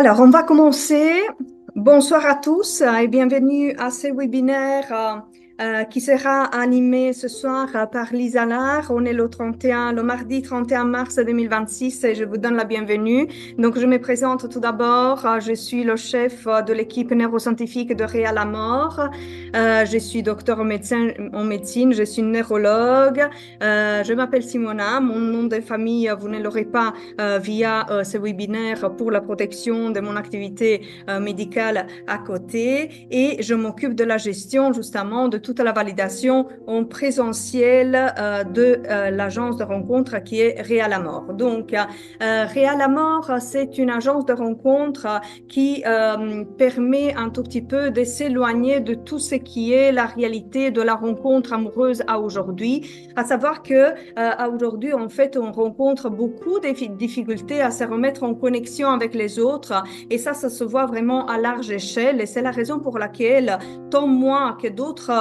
Alors, on va commencer. Bonsoir à tous et bienvenue à ce webinaire qui sera animé ce soir par Lisa Lar. On est le mardi 31 mars 2026 et je vous donne la bienvenue. Donc, je me présente tout d'abord. Je suis le chef de l'équipe neuroscientifique de Réa la Mort. Je suis docteur en médecine, je suis neurologue. Je m'appelle Simona. Mon nom de famille, vous ne l'aurez pas via ce webinaire pour la protection de mon activité médicale à côté et je m'occupe de la gestion justement de toute la validation en présentiel de l'agence de rencontre qui est Réa la Mort. Donc, Réa la Mort, c'est une agence de rencontre qui permet un tout petit peu de s'éloigner de tout ce qui est la réalité de la rencontre amoureuse à aujourd'hui. À savoir que à aujourd'hui, en fait, on rencontre beaucoup de difficultés à se remettre en connexion avec les autres et ça se voit vraiment à large échelle et c'est la raison pour laquelle tant moi que d'autres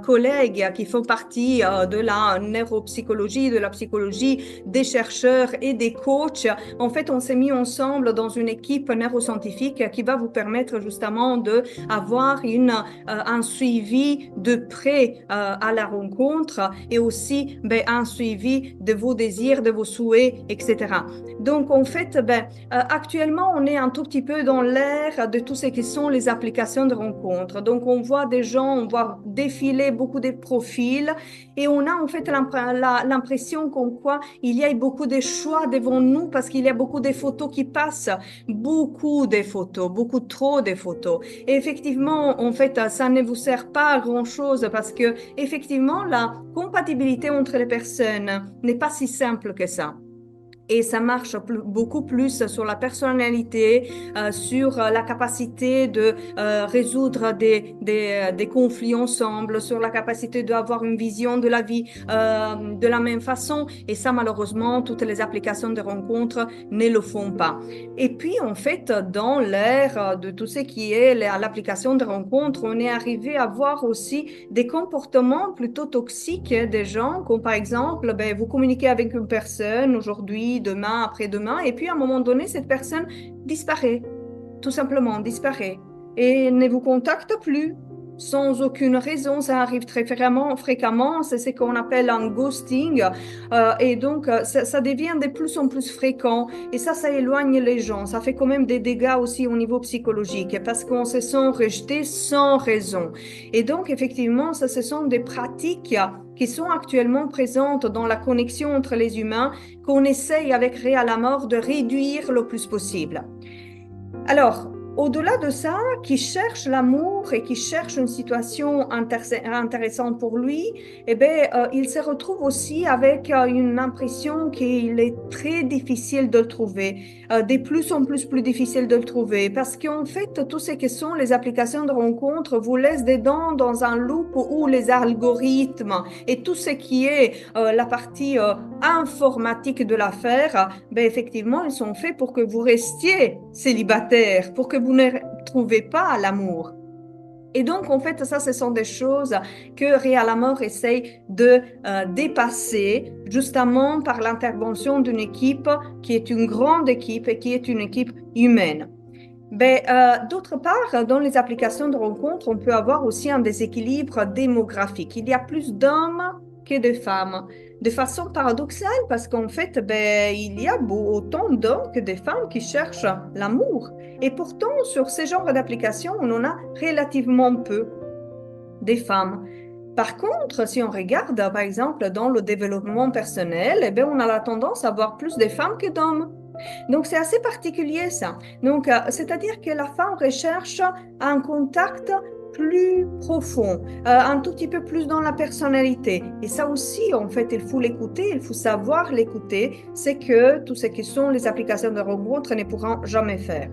collègues qui font partie de la neuropsychologie, de la psychologie, des chercheurs et des coachs, en fait, on s'est mis ensemble dans une équipe neuroscientifique qui va vous permettre justement d'avoir un suivi de près à la rencontre et aussi un suivi de vos désirs, de vos souhaits, etc. Donc, en fait, actuellement, on est un tout petit peu dans l'ère de tout ce qui sont les applications de rencontres. Donc, on voit des gens, on voit défiler beaucoup de profils et on a en fait l'impression qu'en quoi il y a beaucoup de choix devant nous parce qu'il y a beaucoup de photos qui passent, beaucoup de photos, beaucoup trop de photos. Et effectivement, en fait, ça ne vous sert pas à grand-chose parce que effectivement, la compatibilité entre les personnes n'est pas si simple que ça. Et ça marche beaucoup plus sur la personnalité, sur la capacité de résoudre des conflits ensemble, sur la capacité d'avoir une vision de la vie de la même façon. Et ça, malheureusement, toutes les applications de rencontres ne le font pas. Et puis, en fait, dans l'ère de tout ce qui est l'application de rencontres, on est arrivé à voir aussi des comportements plutôt toxiques des gens, comme par exemple, vous communiquez avec une personne aujourd'hui, demain, après-demain, et puis à un moment donné, cette personne disparaît, tout simplement disparaît, et ne vous contacte plus, sans aucune raison. Ça arrive très fréquemment, c'est ce qu'on appelle un ghosting, et donc ça devient de plus en plus fréquent, et ça éloigne les gens, ça fait quand même des dégâts aussi au niveau psychologique, parce qu'on se sent rejeté sans raison. Et donc, effectivement, ce sont des pratiques qui sont actuellement présentes dans la connexion entre les humains, qu'on essaye avec Réa la Mort de réduire le plus possible. Alors, au-delà de ça, qui cherche l'amour et qui cherche une situation intéressante pour lui, il se retrouve aussi avec une impression qu'il est très difficile de le trouver, de plus en plus difficile de le trouver, parce qu'en fait, tout ce que sont les applications de rencontres vous laissent dedans dans un loop où les algorithmes et tout ce qui est la partie informatique de l'affaire, effectivement, ils sont faits pour que vous restiez célibataire, pour que vous ne trouvez pas l'amour. Et donc, en fait, ça, ce sont des choses que Réa la Mort essaye de dépasser justement par l'intervention d'une équipe qui est une grande équipe et qui est une équipe humaine. D'autre part, dans les applications de rencontres, on peut avoir aussi un déséquilibre démographique. Il y a plus d'hommes que de femmes. De façon paradoxale, parce qu'en fait, il y a autant d'hommes que de femmes qui cherchent l'amour. Et pourtant, sur ce genre d'applications, on en a relativement peu des femmes. Par contre, si on regarde, par exemple, dans le développement personnel, on a la tendance à avoir plus de femmes que d'hommes. Donc, c'est assez particulier ça. Donc, c'est-à-dire que la femme recherche un contact plus profond, un tout petit peu plus dans la personnalité. Et ça aussi, en fait, il faut l'écouter, il faut savoir l'écouter. C'est que tout ce qui sont les applications de rencontre ne pourront jamais faire.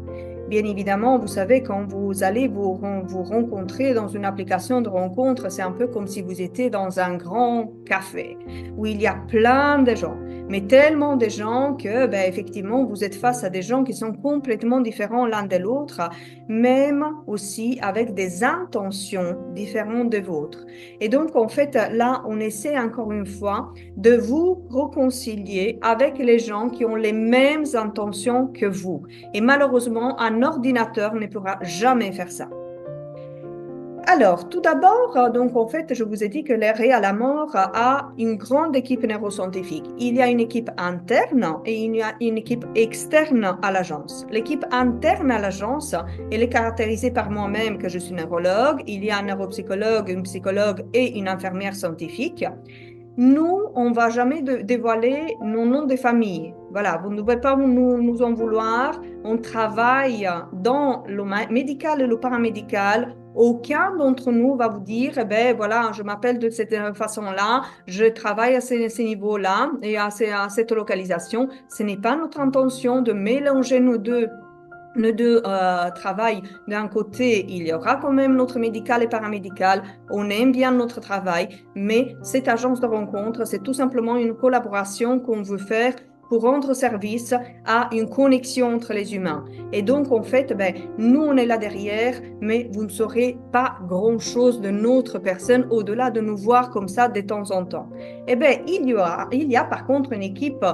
Bien évidemment, vous savez, quand vous allez vous rencontrer dans une application de rencontre, c'est un peu comme si vous étiez dans un grand café où il y a plein de gens. mais tellement de gens que, ben, effectivement, vous êtes face à des gens qui sont complètement différents l'un de l'autre, même aussi avec des intentions différentes des vôtres. Et donc, en fait, là, on essaie encore une fois de vous réconcilier avec les gens qui ont les mêmes intentions que vous. Et malheureusement, un ordinateur ne pourra jamais faire ça. Alors, tout d'abord, donc en fait, je vous ai dit que l'Arrêt à la mort a une grande équipe neuroscientifique. Il y a une équipe interne et il y a une équipe externe à l'agence. L'équipe interne à l'agence, elle est caractérisée par moi-même, que je suis neurologue. Il y a un neuropsychologue, une psychologue et une infirmière scientifique. Nous, on ne va jamais dévoiler nos noms de famille. Voilà, vous ne devez pas nous en vouloir. On travaille dans le médical et le paramédical. Aucun d'entre nous va vous dire, eh ben voilà, je m'appelle de cette façon-là, je travaille à ce niveau-là et à cette localisation. Ce n'est pas notre intention de mélanger nos deux travail. D'un côté, il y aura quand même notre médical et paramédical. On aime bien notre travail, mais cette agence de rencontre, c'est tout simplement une collaboration qu'on veut faire pour rendre service à une connexion entre les humains. Et donc, en fait, ben, nous, on est là derrière, mais vous ne saurez pas grand-chose de notre personne au-delà de nous voir comme ça de temps en temps. Eh bien, il y a par contre une équipe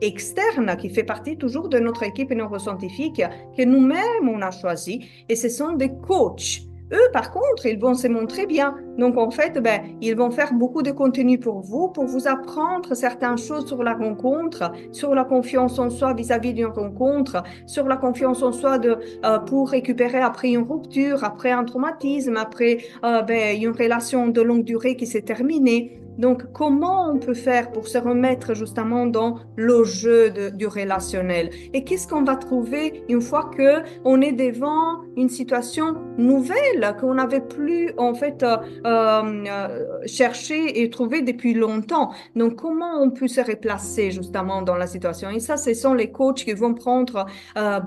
externe qui fait partie toujours de notre équipe neuroscientifique que nous-mêmes on a choisi et ce sont des coachs. Eux, par contre, ils vont se montrer bien. Donc, en fait, ben, ils vont faire beaucoup de contenu pour vous apprendre certaines choses sur la rencontre, sur la confiance en soi vis-à-vis d'une rencontre, sur la confiance en soi pour récupérer après une rupture, après un traumatisme, après ben, une relation de longue durée qui s'est terminée. Donc, comment on peut faire pour se remettre justement dans le jeu du relationnel? Et qu'est-ce qu'on va trouver une fois que on est devant une situation nouvelle qu'on n'avait plus en fait cherché et trouvé depuis longtemps? Donc, comment on peut se replacer justement dans la situation? Et ça, ce sont les coachs qui vont prendre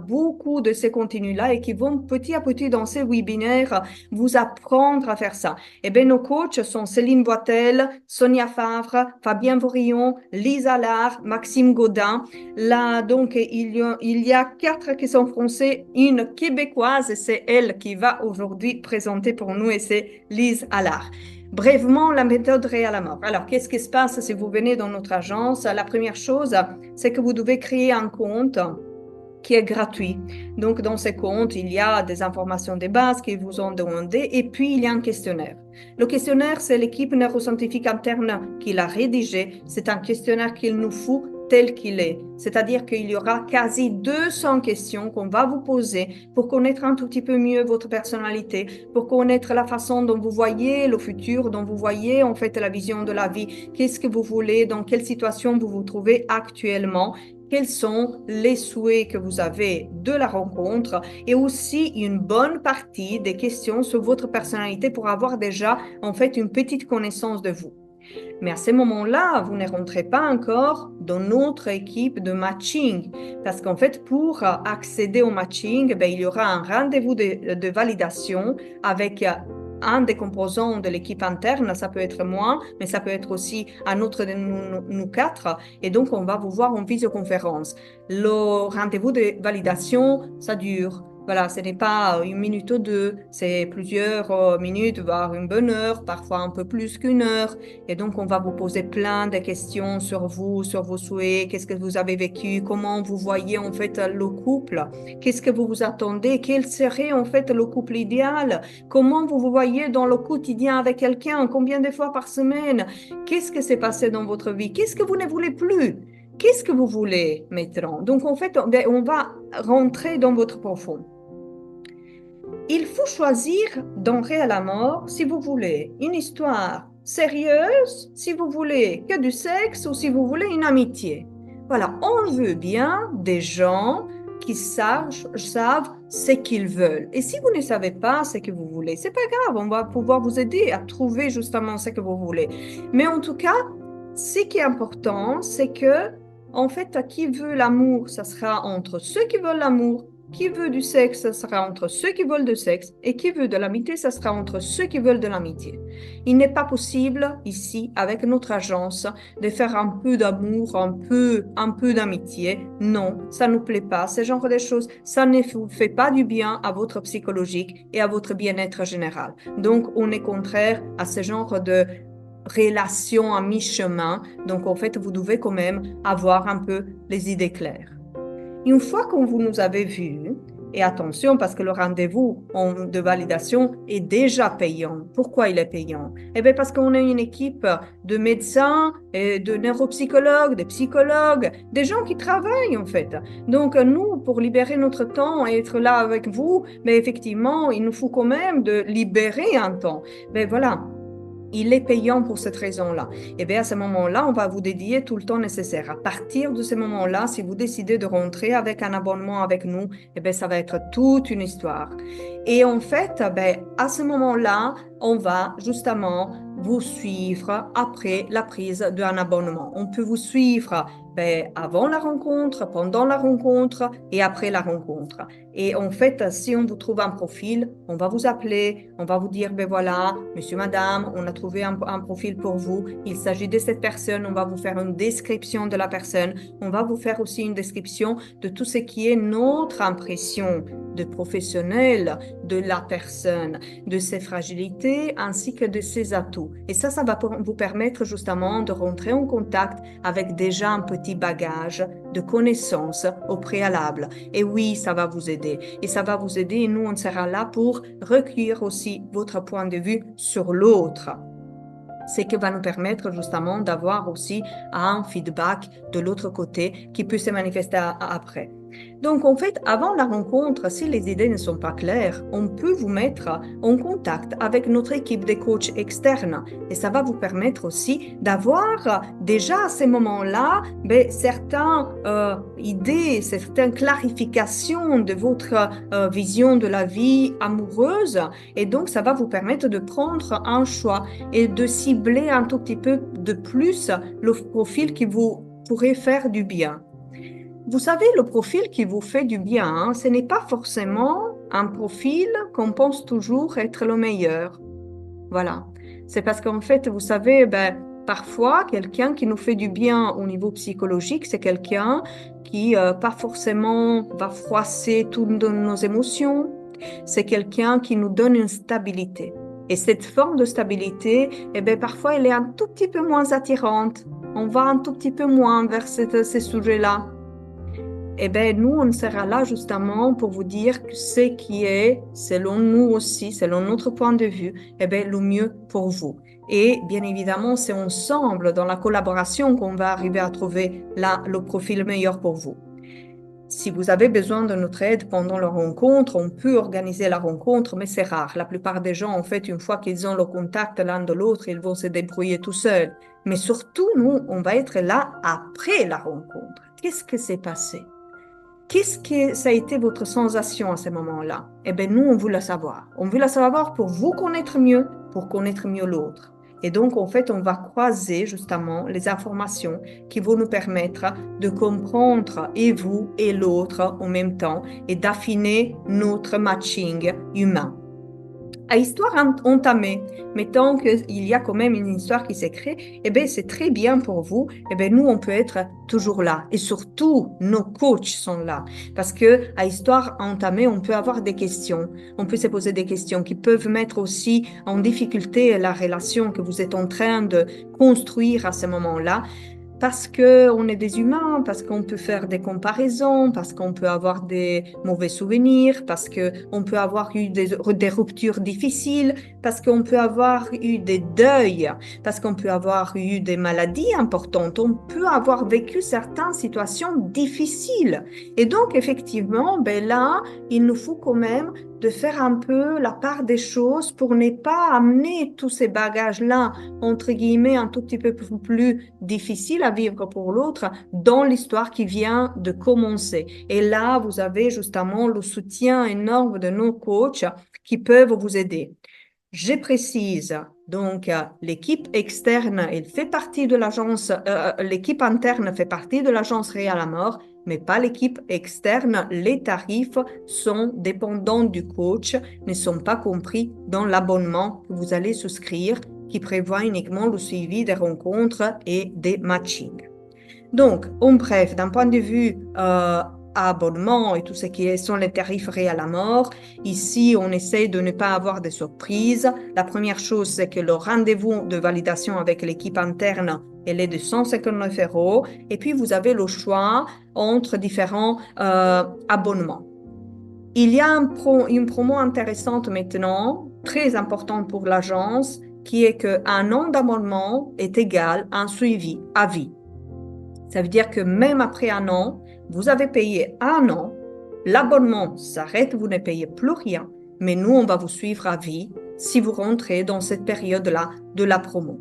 beaucoup de ces contenus-là et qui vont petit à petit dans ces webinaires vous apprendre à faire ça. Eh bien, nos coachs sont Céline Boitel, Sonia Favre, Fabien Vorillon, Lisa Allard, Maxime Gaudin. Là, donc, il y a 4 qui sont français, une québécoise, et c'est elle qui va aujourd'hui présenter pour nous, et c'est Lise Allard. Brièvement, la méthode Arrêt à la mort. Alors, qu'est-ce qui se passe si vous venez dans notre agence? La première chose, c'est que vous devez créer un compte qui est gratuit. Donc, dans ce compte, il y a des informations de base qu'ils vous ont demandé et puis il y a un questionnaire. Le questionnaire, c'est l'équipe neuroscientifique interne qui l'a rédigé. C'est un questionnaire qu'il nous faut tel qu'il est. C'est-à-dire qu'il y aura quasi 200 questions qu'on va vous poser pour connaître un tout petit peu mieux votre personnalité, pour connaître la façon dont vous voyez le futur, dont vous voyez en fait la vision de la vie. Qu'est-ce que vous voulez, dans quelle situation vous vous trouvez actuellement, quels sont les souhaits que vous avez de la rencontre et aussi une bonne partie des questions sur votre personnalité pour avoir déjà en fait une petite connaissance de vous. Mais à ce moment-là, vous ne rentrez pas encore dans notre équipe de matching parce qu'en fait, pour accéder au matching, ben, il y aura un rendez-vous de validation avec un des composants de l'équipe interne, ça peut être moi, mais ça peut être aussi un autre de nous 4. Et donc, on va vous voir en visioconférence. Le rendez-vous de validation, ça dure. Voilà, ce n'est pas 1 minute ou 2, c'est plusieurs minutes, voire une bonne heure, parfois un peu plus qu'1 heure. Et donc, on va vous poser plein de questions sur vous, sur vos souhaits, qu'est-ce que vous avez vécu, comment vous voyez en fait le couple, qu'est-ce que vous vous attendez, quel serait en fait le couple idéal, comment vous vous voyez dans le quotidien avec quelqu'un, combien de fois par semaine, qu'est-ce qui s'est passé dans votre vie, qu'est-ce que vous ne voulez plus, qu'est-ce que vous voulez maintenant. Donc, en fait, on va rentrer dans votre profond. Il faut choisir d'Arrêt à la mort si vous voulez une histoire sérieuse, si vous voulez que du sexe ou si vous voulez une amitié. Voilà, on veut bien des gens qui savent ce qu'ils veulent. Et si vous ne savez pas ce que vous voulez, c'est pas grave, on va pouvoir vous aider à trouver justement ce que vous voulez. Mais en tout cas, ce qui est important, c'est que, en fait, qui veut l'amour, ça sera entre ceux qui veulent l'amour Qui veut du sexe, ça sera entre ceux qui veulent du sexe, et qui veut de l'amitié, ça sera entre ceux qui veulent de l'amitié. Il n'est pas possible ici, avec notre agence, de faire un peu d'amour, un peu d'amitié. Non, ça ne nous plaît pas. Ce genre de choses, ça ne vous fait pas du bien à votre psychologique et à votre bien-être général. Donc, on est contraire à ce genre de relation à mi-chemin. Donc, en fait, vous devez quand même avoir un peu les idées claires. Une fois que vous nous avez vus, et attention parce que le rendez-vous de validation est déjà payant. Pourquoi il est payant? Eh bien parce qu'on a une équipe de médecins, et de neuropsychologues, de psychologues, des gens qui travaillent en fait. Donc nous, pour libérer notre temps et être là avec vous, mais effectivement, il nous faut quand même de libérer un temps. Mais voilà. Il est payant pour cette raison-là. Et bien à ce moment-là, on va vous dédier tout le temps nécessaire. À partir de ce moment-là, si vous décidez de rentrer avec un abonnement avec nous, et bien ça va être toute une histoire. Et en fait, ben, à ce moment-là, on va justement vous suivre après la prise d'un abonnement. On peut vous suivre ben, avant la rencontre, pendant la rencontre et après la rencontre. Et en fait, si on vous trouve un profil, on va vous appeler, on va vous dire, ben voilà, monsieur, madame, on a trouvé un profil pour vous. Il s'agit de cette personne. On va vous faire une description de la personne. On va vous faire aussi une description de tout ce qui est notre impression de professionnel de la personne, de ses fragilités ainsi que de ses atouts. Et ça va vous permettre justement de rentrer en contact avec déjà un petit bagage de connaissances au préalable. Et oui, ça va vous aider. Et ça va vous aider et nous, on sera là pour recueillir aussi votre point de vue sur l'autre. Ce qui va nous permettre justement d'avoir aussi un feedback de l'autre côté qui peut se manifester après. Donc, en fait, avant la rencontre, si les idées ne sont pas claires, on peut vous mettre en contact avec notre équipe de coachs externes. Et ça va vous permettre aussi d'avoir déjà à ces moments-là certaines idées, certaines clarifications de votre vision de la vie amoureuse. Et donc, ça va vous permettre de prendre un choix et de cibler un tout petit peu de plus le profil qui vous pourrait faire du bien. Vous savez, le profil qui vous fait du bien, hein, ce n'est pas forcément un profil qu'on pense toujours être le meilleur. Voilà. C'est parce qu'en fait, vous savez, ben, parfois, quelqu'un qui nous fait du bien au niveau psychologique, c'est quelqu'un qui pas forcément va froisser toutes nos émotions. C'est quelqu'un qui nous donne une stabilité. Et cette forme de stabilité, eh ben, parfois, elle est un tout petit peu moins attirante. On va un tout petit peu moins vers ces sujets-là. Eh bien, nous, on sera là justement pour vous dire que ce qui est, selon nous aussi, selon notre point de vue, eh bien, le mieux pour vous. Et bien évidemment, c'est ensemble, dans la collaboration, qu'on va arriver à trouver là le profil meilleur pour vous. Si vous avez besoin de notre aide pendant la rencontre, on peut organiser la rencontre, mais c'est rare. La plupart des gens, en fait, une fois qu'ils ont le contact l'un de l'autre, ils vont se débrouiller tout seuls. Mais surtout, nous, on va être là après la rencontre. Qu'est-ce que s'est passé? Qu'est-ce que ça a été votre sensation à ce moment-là? Eh bien, nous, on veut la savoir. On veut la savoir pour vous connaître mieux, pour connaître mieux l'autre. Et donc, en fait, on va croiser justement les informations qui vont nous permettre de comprendre et vous et l'autre en même temps et d'affiner notre matching humain. À histoire entamée, mettons qu'il y a quand même une histoire qui s'est créée, eh bien, c'est très bien pour vous. Eh bien, nous, on peut être toujours là. Et surtout, nos coachs sont là. Parce que à histoire entamée, on peut avoir des questions. On peut se poser des questions qui peuvent mettre aussi en difficulté la relation que vous êtes en train de construire à ce moment-là. Parce qu'on est des humains, parce qu'on peut faire des comparaisons, parce qu'on peut avoir des mauvais souvenirs, parce qu'on peut avoir eu des ruptures difficiles, parce qu'on peut avoir eu des deuils, parce qu'on peut avoir eu des maladies importantes, on peut avoir vécu certaines situations difficiles. Et donc, effectivement, ben là, il nous faut quand même de faire un peu la part des choses pour ne pas amener tous ces bagages-là, entre guillemets, un tout petit peu plus difficiles à vivre pour l'autre dans l'histoire qui vient de commencer. Et là, vous avez justement le soutien énorme de nos coachs qui peuvent vous aider. Je précise Donc, l'équipe externe, elle fait partie de l'agence, l'équipe interne fait partie de l'agence Réa la mort, mais pas l'équipe externe. Les tarifs sont dépendants du coach, ne sont pas compris dans l'abonnement que vous allez souscrire, qui prévoit uniquement le suivi des rencontres et des matchings. Donc, en bref, d'un point de vue abonnement et tout ce qui sont les tarifs réels à mort, ici, on essaie de ne pas avoir de surprises. La première chose, c'est que le rendez-vous de validation avec l'équipe interne, elle est de 159 euros. Et puis, vous avez le choix entre différents abonnements. Il y a une promo intéressante maintenant, très importante pour l'agence, qui est qu'un an d'abonnement est égal à un suivi à vie. Ça veut dire que même après un an, vous avez payé un an, l'abonnement s'arrête, vous ne payez plus rien, mais nous, on va vous suivre à vie si vous rentrez dans cette période-là de la promo.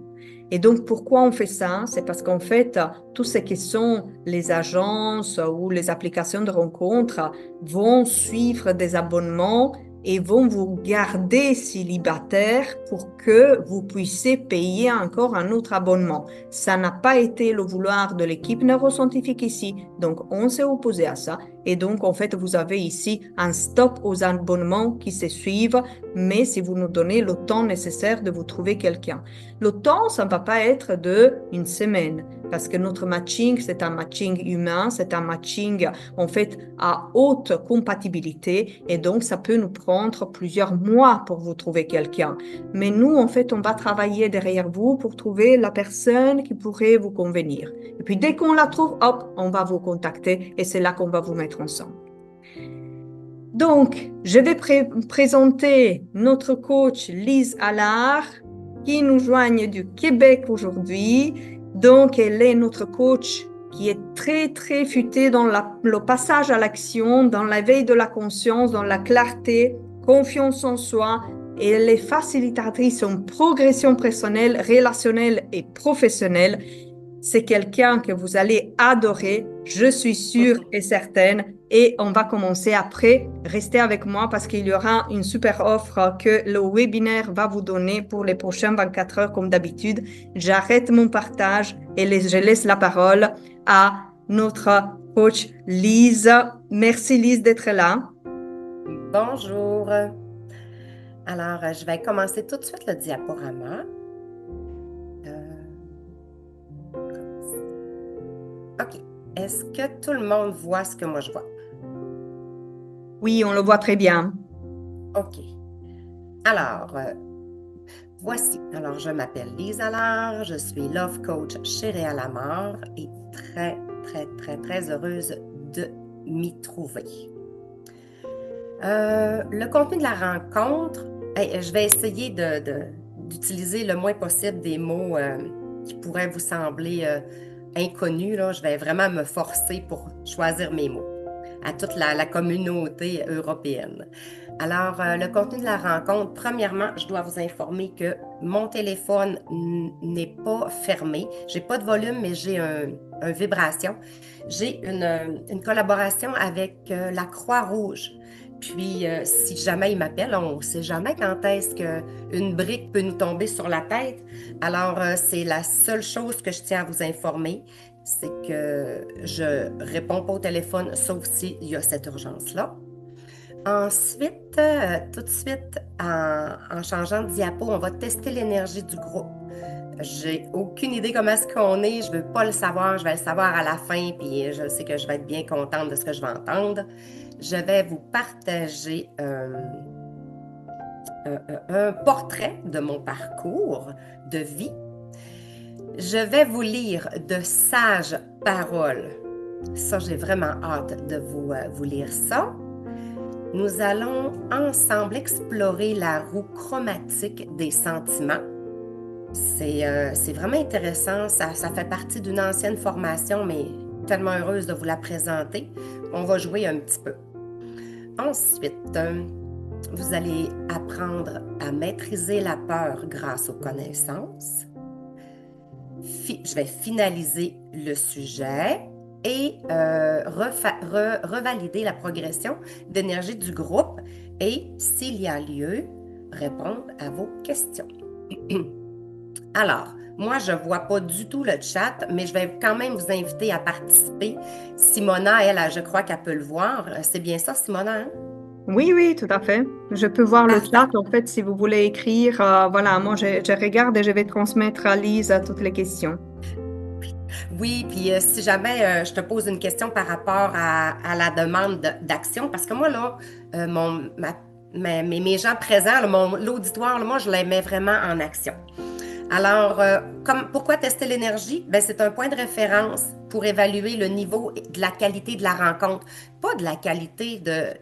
Et donc, pourquoi on fait ça? C'est parce qu'en fait, tout ce qui sont les agences ou les applications de rencontres vont suivre des abonnements et vont vous garder célibataire pour que vous puissiez payer encore un autre abonnement. Ça n'a pas été le vouloir de l'équipe neuroscientifique ici, donc on s'est opposé à ça. Et donc, en fait, vous avez ici un stop aux abonnements qui se suivent, mais si vous nous donnez le temps nécessaire de vous trouver quelqu'un. Le temps, ça ne va pas être de une semaine, parce que notre matching, c'est un matching humain, c'est un matching, en fait, à haute compatibilité, et donc ça peut nous prendre plusieurs mois pour vous trouver quelqu'un. Mais nous, en fait, on va travailler derrière vous pour trouver la personne qui pourrait vous convenir. Et puis, dès qu'on la trouve, hop, on va vous contacter, et c'est là qu'on va vous mettre ensemble. Donc, je vais présenter notre coach Lise Allard, qui nous joigne du Québec aujourd'hui. Donc, elle est notre coach qui est très, très futée dans le passage à l'action, dans la veille de la conscience, dans la clarté, confiance en soi. Et elle est facilitatrice en progression personnelle, relationnelle et professionnelle. C'est quelqu'un que vous allez adorer, je suis sûre et certaine. Et on va commencer après. Restez avec moi parce qu'il y aura une super offre que le webinaire va vous donner pour les prochaines 24 heures comme d'habitude. J'arrête mon partage et je laisse la parole à notre coach Lise. Merci Lise d'être là. Bonjour. Alors, je vais commencer tout de suite le diaporama. OK. Est-ce que tout le monde voit ce que moi je vois? Oui, on le voit très bien. OK. Alors, voici. Alors, je m'appelle Lise Allard, je suis Love Coach chez Réa la mort et très, très, très, très heureuse de m'y trouver. Le contenu de la rencontre, je vais essayer d'utiliser le moins possible des mots qui pourraient vous sembler inconnus. Là. Je vais vraiment me forcer pour choisir mes mots à toute la communauté européenne. Alors, le contenu de la rencontre, premièrement, je dois vous informer que mon téléphone n'est pas fermé. Je n'ai pas de volume, mais j'ai un vibration. J'ai une collaboration avec la Croix-Rouge. Puis, si jamais il m'appelle, on ne sait jamais quand est-ce qu'une brique peut nous tomber sur la tête. Alors, c'est la seule chose que je tiens à vous informer, c'est que je ne réponds pas au téléphone, sauf s'il y a cette urgence-là. Ensuite, tout de suite, en changeant de diapo, on va tester l'énergie du groupe. J'ai aucune idée comment est-ce qu'on est, je ne veux pas le savoir, je vais le savoir à la fin, puis je sais que je vais être bien contente de ce que je vais entendre. Je vais vous partager un portrait de mon parcours de vie. Je vais vous lire de sages paroles. Ça, j'ai vraiment hâte de vous lire ça. Nous allons ensemble explorer la roue chromatique des sentiments. C'est vraiment intéressant. Ça fait partie d'une ancienne formation, mais tellement heureuse de vous la présenter. On va jouer un petit peu. Ensuite, vous allez apprendre à maîtriser la peur grâce aux connaissances. Je vais finaliser le sujet et revalider la progression d'énergie du groupe et, s'il y a lieu, répondre à vos questions. Alors, moi, je ne vois pas du tout le chat, mais je vais quand même vous inviter à participer. Simona, elle, je crois qu'elle peut le voir. C'est bien ça, Simona, hein? Oui, oui, tout à fait. Je peux voir le chat, Parfait. en fait, si vous voulez écrire. Voilà, moi, je regarde et je vais transmettre à Lise toutes les questions. Oui, puis si jamais je te pose une question par rapport à la demande d'action, parce que moi, là, mes gens présents, là, l'auditoire, là, moi, je les mets vraiment en action. Alors, pourquoi tester l'énergie? Ben, c'est un point de référence pour évaluer le niveau de la qualité de la rencontre, pas de la qualité de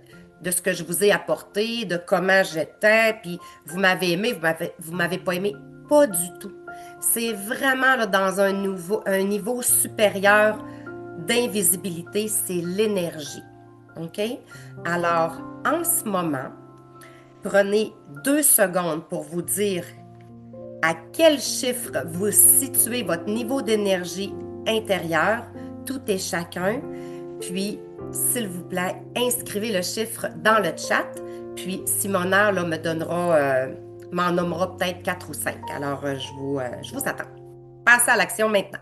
ce que je vous ai apporté, de comment j'étais, puis vous m'avez aimé, vous m'avez pas aimé, pas du tout. C'est vraiment là, dans un niveau supérieur d'invisibilité, c'est l'énergie. OK? Alors, en ce moment, prenez 2 secondes pour vous dire à quel chiffre vous situez votre niveau d'énergie intérieure. Tout est chacun. Puis, s'il vous plaît, inscrivez le chiffre dans le chat. Puis, Simona là, m'en nommera peut-être 4 ou 5. Alors, je vous attends. Passez à l'action maintenant.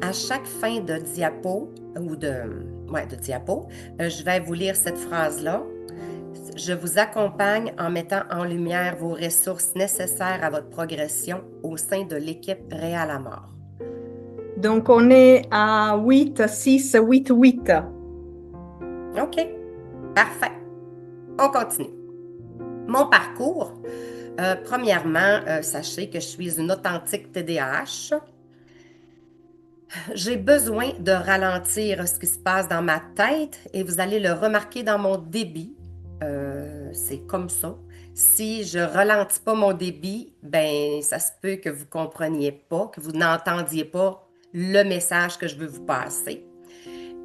À chaque fin de diapo de diapo, je vais vous lire cette phrase-là. Je vous accompagne en mettant en lumière vos ressources nécessaires à votre progression au sein de l'équipe Réal à mort. Donc, on est à 8, 6, 8, 8. OK, parfait. On continue. Mon parcours, premièrement, sachez que je suis une authentique TDAH. J'ai besoin de ralentir ce qui se passe dans ma tête et vous allez le remarquer dans mon débit. C'est comme ça. Si je ralentis pas mon débit, ben ça se peut que vous compreniez pas, que vous n'entendiez pas le message que je veux vous passer.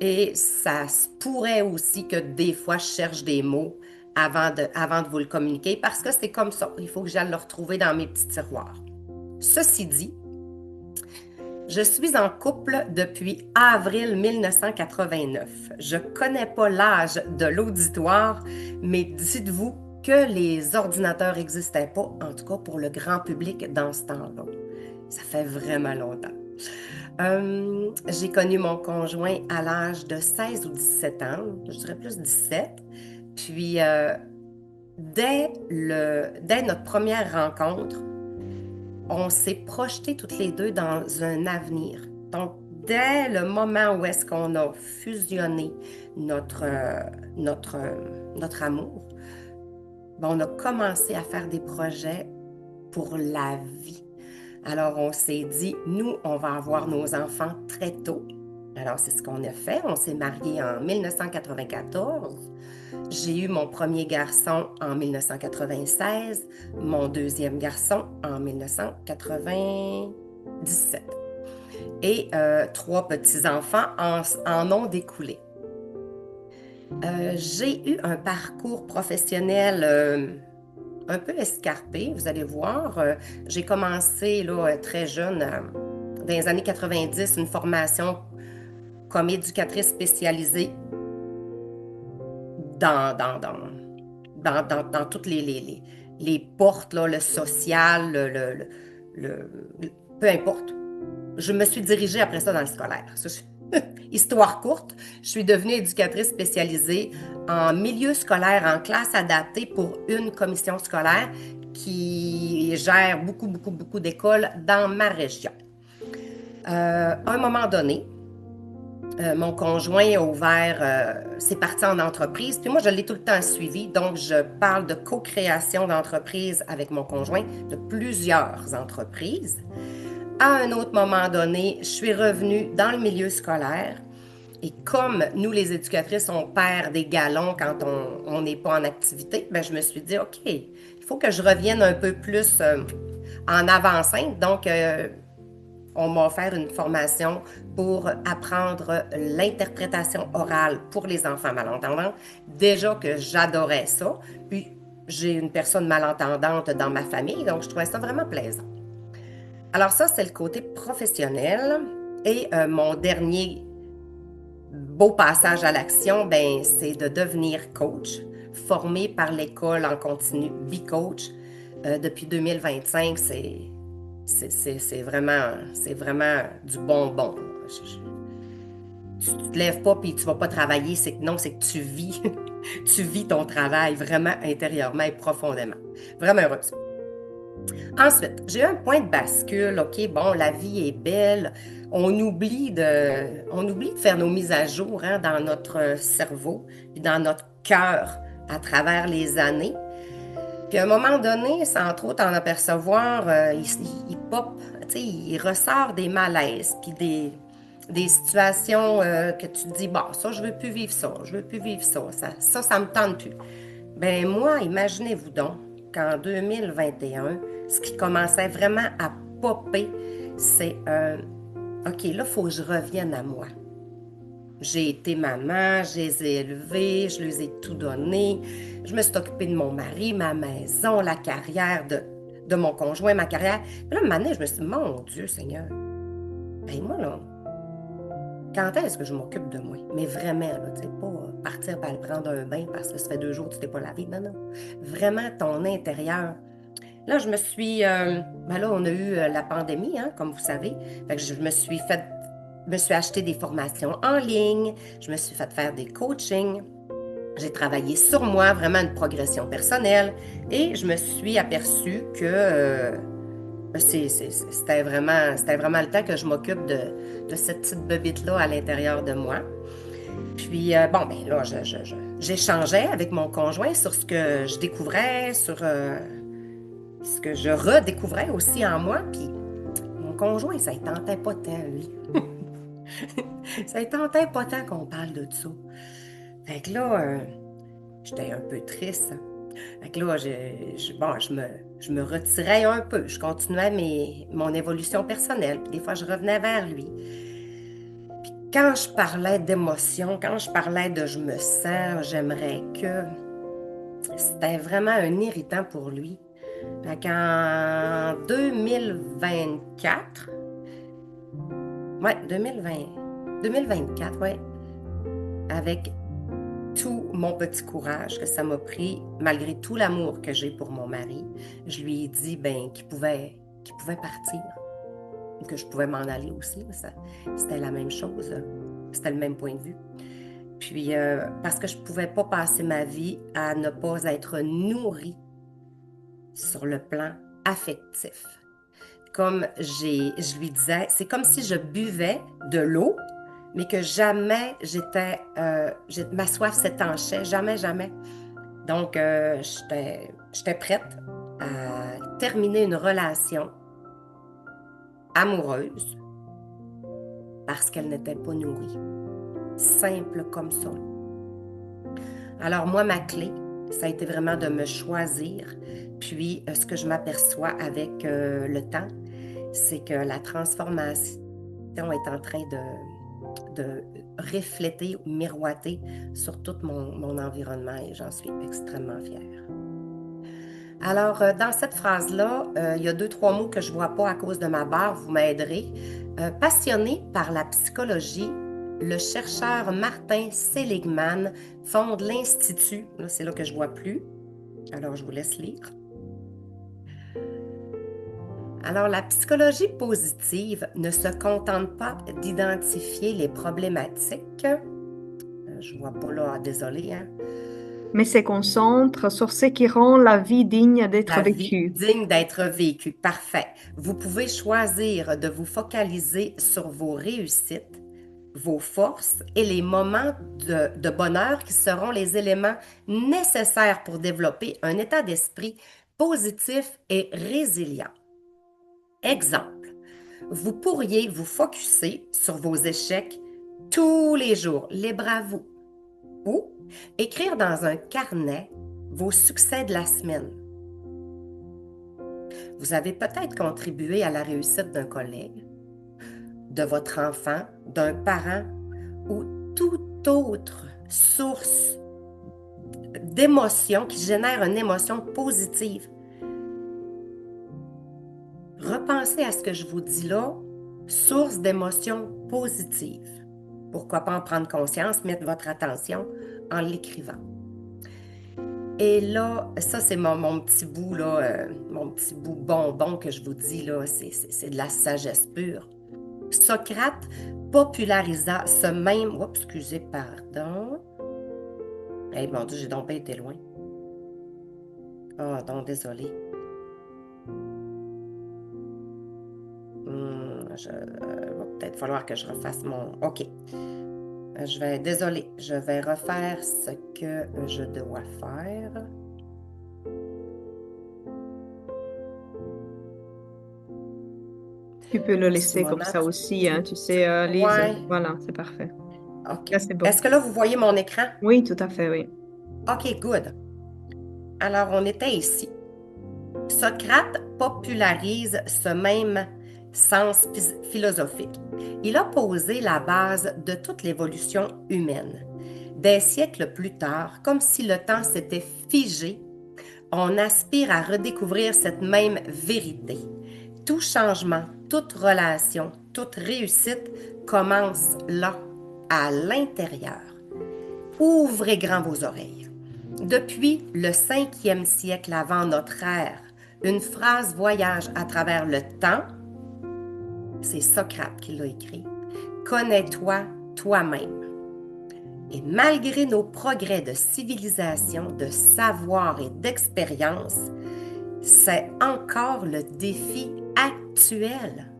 Et ça se pourrait aussi que des fois je cherche des mots avant de vous le communiquer parce que c'est comme ça. Il faut que j'aille le retrouver dans mes petits tiroirs. Ceci dit, je suis en couple depuis avril 1989. Je ne connais pas l'âge de l'auditoire, mais dites-vous que les ordinateurs n'existaient pas, en tout cas pour le grand public dans ce temps-là. Ça fait vraiment longtemps. J'ai connu mon conjoint à l'âge de 16 ou 17 ans, je dirais plus 17. Puis, dès notre première rencontre, on s'est projetés toutes les deux dans un avenir. Donc, dès le moment où est-ce qu'on a fusionné notre amour, ben, on a commencé à faire des projets pour la vie. Alors, on s'est dit, nous, on va avoir nos enfants très tôt. Alors, c'est ce qu'on a fait. On s'est mariés en 1994. J'ai eu mon premier garçon en 1996, mon deuxième garçon en 1997. Et 3 petits-enfants en ont découlé. J'ai eu un parcours professionnel un peu escarpé, vous allez voir. J'ai commencé là, très jeune, dans les années 90, une formation comme éducatrice spécialisée dans toutes les portes, là, le social, peu importe. Je me suis dirigée après ça dans le scolaire. Histoire courte, je suis devenue éducatrice spécialisée en milieu scolaire, en classe adaptée pour une commission scolaire qui gère beaucoup, beaucoup, beaucoup d'écoles dans ma région. À un moment donné, mon conjoint a ouvert, c'est parti en entreprise, puis moi je l'ai tout le temps suivi, donc je parle de co-création d'entreprise avec mon conjoint, de plusieurs entreprises. À un autre moment donné, je suis revenue dans le milieu scolaire et comme nous les éducatrices, on perd des galons quand on n'est pas en activité, ben je me suis dit, OK, il faut que je revienne un peu plus en avant-scène, donc on m'a offert une formation pour apprendre l'interprétation orale pour les enfants malentendants. Déjà que j'adorais ça. Puis, j'ai une personne malentendante dans ma famille, donc je trouvais ça vraiment plaisant. Alors ça, c'est le côté professionnel. Et mon dernier beau passage à l'action, ben, c'est de devenir coach, formé par l'école en continu B-Coach. Depuis 2025, c'est vraiment du bonbon. Tu ne te lèves pas et tu ne vas pas travailler, non, c'est que tu vis, tu vis ton travail vraiment intérieurement et profondément. Vraiment heureuse. Ensuite, j'ai eu un point de bascule. OK, bon, la vie est belle. On oublie de faire nos mises à jour hein, dans notre cerveau et dans notre cœur à travers les années. Puis à un moment donné, sans trop t'en apercevoir, il pop, tu sais, il ressort des malaises, puis des situations que tu te dis, bon, ça, je veux plus vivre ça, je veux plus vivre ça, ça me tente plus. Ben moi, imaginez-vous donc qu'en 2021, ce qui commençait vraiment à popper, c'est, OK, là, il faut que je revienne à moi. J'ai été maman, je les ai élevés, je les ai tout donné. Je me suis occupée de mon mari, ma maison, la carrière de mon conjoint, ma carrière. Puis là, un moment donné, je me suis dit, mon Dieu Seigneur, ben moi, là, quand est-ce que je m'occupe de moi? Mais vraiment, là, tu sais, pas partir pour aller prendre un bain parce que ça fait 2 jours que tu t'es pas lavé. Non, non. Vraiment ton intérieur. Là, ben là, on a eu la pandémie, hein, comme vous savez. Fait que je me suis acheté des formations en ligne, je me suis fait faire des coachings, j'ai travaillé sur moi, vraiment une progression personnelle, et je me suis aperçue que c'était vraiment le temps que je m'occupe de cette petite bébite-là à l'intérieur de moi. Puis, bon, ben là, j'échangeais avec mon conjoint sur ce que je découvrais, sur ce que je redécouvrais aussi en moi. Puis, mon conjoint, ça ne tentait pas tant, lui. Ça ne tentait pas tant qu'on parle de ça. Fait que là, j'étais un peu triste. Fait que là, bon, je me retirais un peu. Je continuais mon évolution personnelle. Puis des fois, je revenais vers lui. Puis quand je parlais d'émotion, quand je parlais de je me sens, j'aimerais que, c'était vraiment un irritant pour lui. Fait qu'en 2024, ouais, 2024, ouais, avec tout mon petit courage que ça m'a pris, malgré tout l'amour que j'ai pour mon mari, je lui ai dit ben, qu'il pouvait partir, que je pouvais m'en aller aussi. C'était la même chose, c'était le même point de vue. Puis, parce que je ne pouvais pas passer ma vie à ne pas être nourrie sur le plan affectif. Comme je lui disais, c'est comme si je buvais de l'eau, mais que jamais ma soif s'étanchait, jamais, jamais. Donc, j'étais prête à terminer une relation amoureuse parce qu'elle n'était pas nourrie. Simple comme ça. Alors, moi, ma clé, ça a été vraiment de me choisir. Puis, ce que je m'aperçois avec le temps, c'est que la transformation est en train de refléter, miroiter sur tout mon environnement et j'en suis extrêmement fière. Alors, dans cette phrase-là, il y a 2, 3 mots que je ne vois pas à cause de ma barre, vous m'aiderez. Passionné par la psychologie, le chercheur Martin Seligman fonde l'Institut. Là, c'est là que je ne vois plus. Alors, je vous laisse lire. Alors, la psychologie positive ne se contente pas d'identifier les problématiques. Je ne vois pas là, désolée, hein. Mais se concentre sur ce qui rend la vie digne d'être La vie vécue. digne d'être vécue. Parfait. Vous pouvez choisir de vous focaliser sur vos réussites, vos forces et les moments de bonheur qui seront les éléments nécessaires pour développer un état d'esprit positif et résilient. Exemple, vous pourriez vous focusser sur vos échecs tous les jours, libre à vous, ou écrire dans un carnet vos succès de la semaine. Vous avez peut-être contribué à la réussite d'un collègue, de votre enfant, d'un parent ou toute autre source d'émotion qui génère une émotion positive. Repensez à ce que je vous dis là, source d'émotions positives. Pourquoi pas en prendre conscience, mettre votre attention en l'écrivant. Et là, ça, c'est mon petit bout, là, mon petit bout bonbon que je vous dis, là, c'est de la sagesse pure. Socrate popularisa ce même... Oups, excusez, pardon. Eh, mon Dieu, j'ai donc pas été loin. Oh, donc, désolé. Va peut-être falloir que je refasse mon... OK. Désolé, je vais refaire ce que je dois faire. Tu peux le laisser comme Simona, ça aussi, hein, tu sais, Lise. ouais, Voilà, c'est parfait. OK. Là, c'est bon. Est-ce que là, vous voyez mon écran? Oui, tout à fait, oui. OK, good. Alors, on était ici. Socrate popularise ce même sens philosophique. Il a posé la base de toute l'évolution humaine. Des siècles plus tard, comme si le temps s'était figé, on aspire à redécouvrir cette même vérité. Tout changement, toute relation, toute réussite commence là, à l'intérieur. Ouvrez grand vos oreilles. Depuis le 5e siècle avant notre ère, une phrase voyage à travers le temps. C'est Socrate qui l'a écrit. Connais-toi toi-même. Et malgré nos progrès de civilisation, de savoir et d'expérience, c'est encore le défi actuel.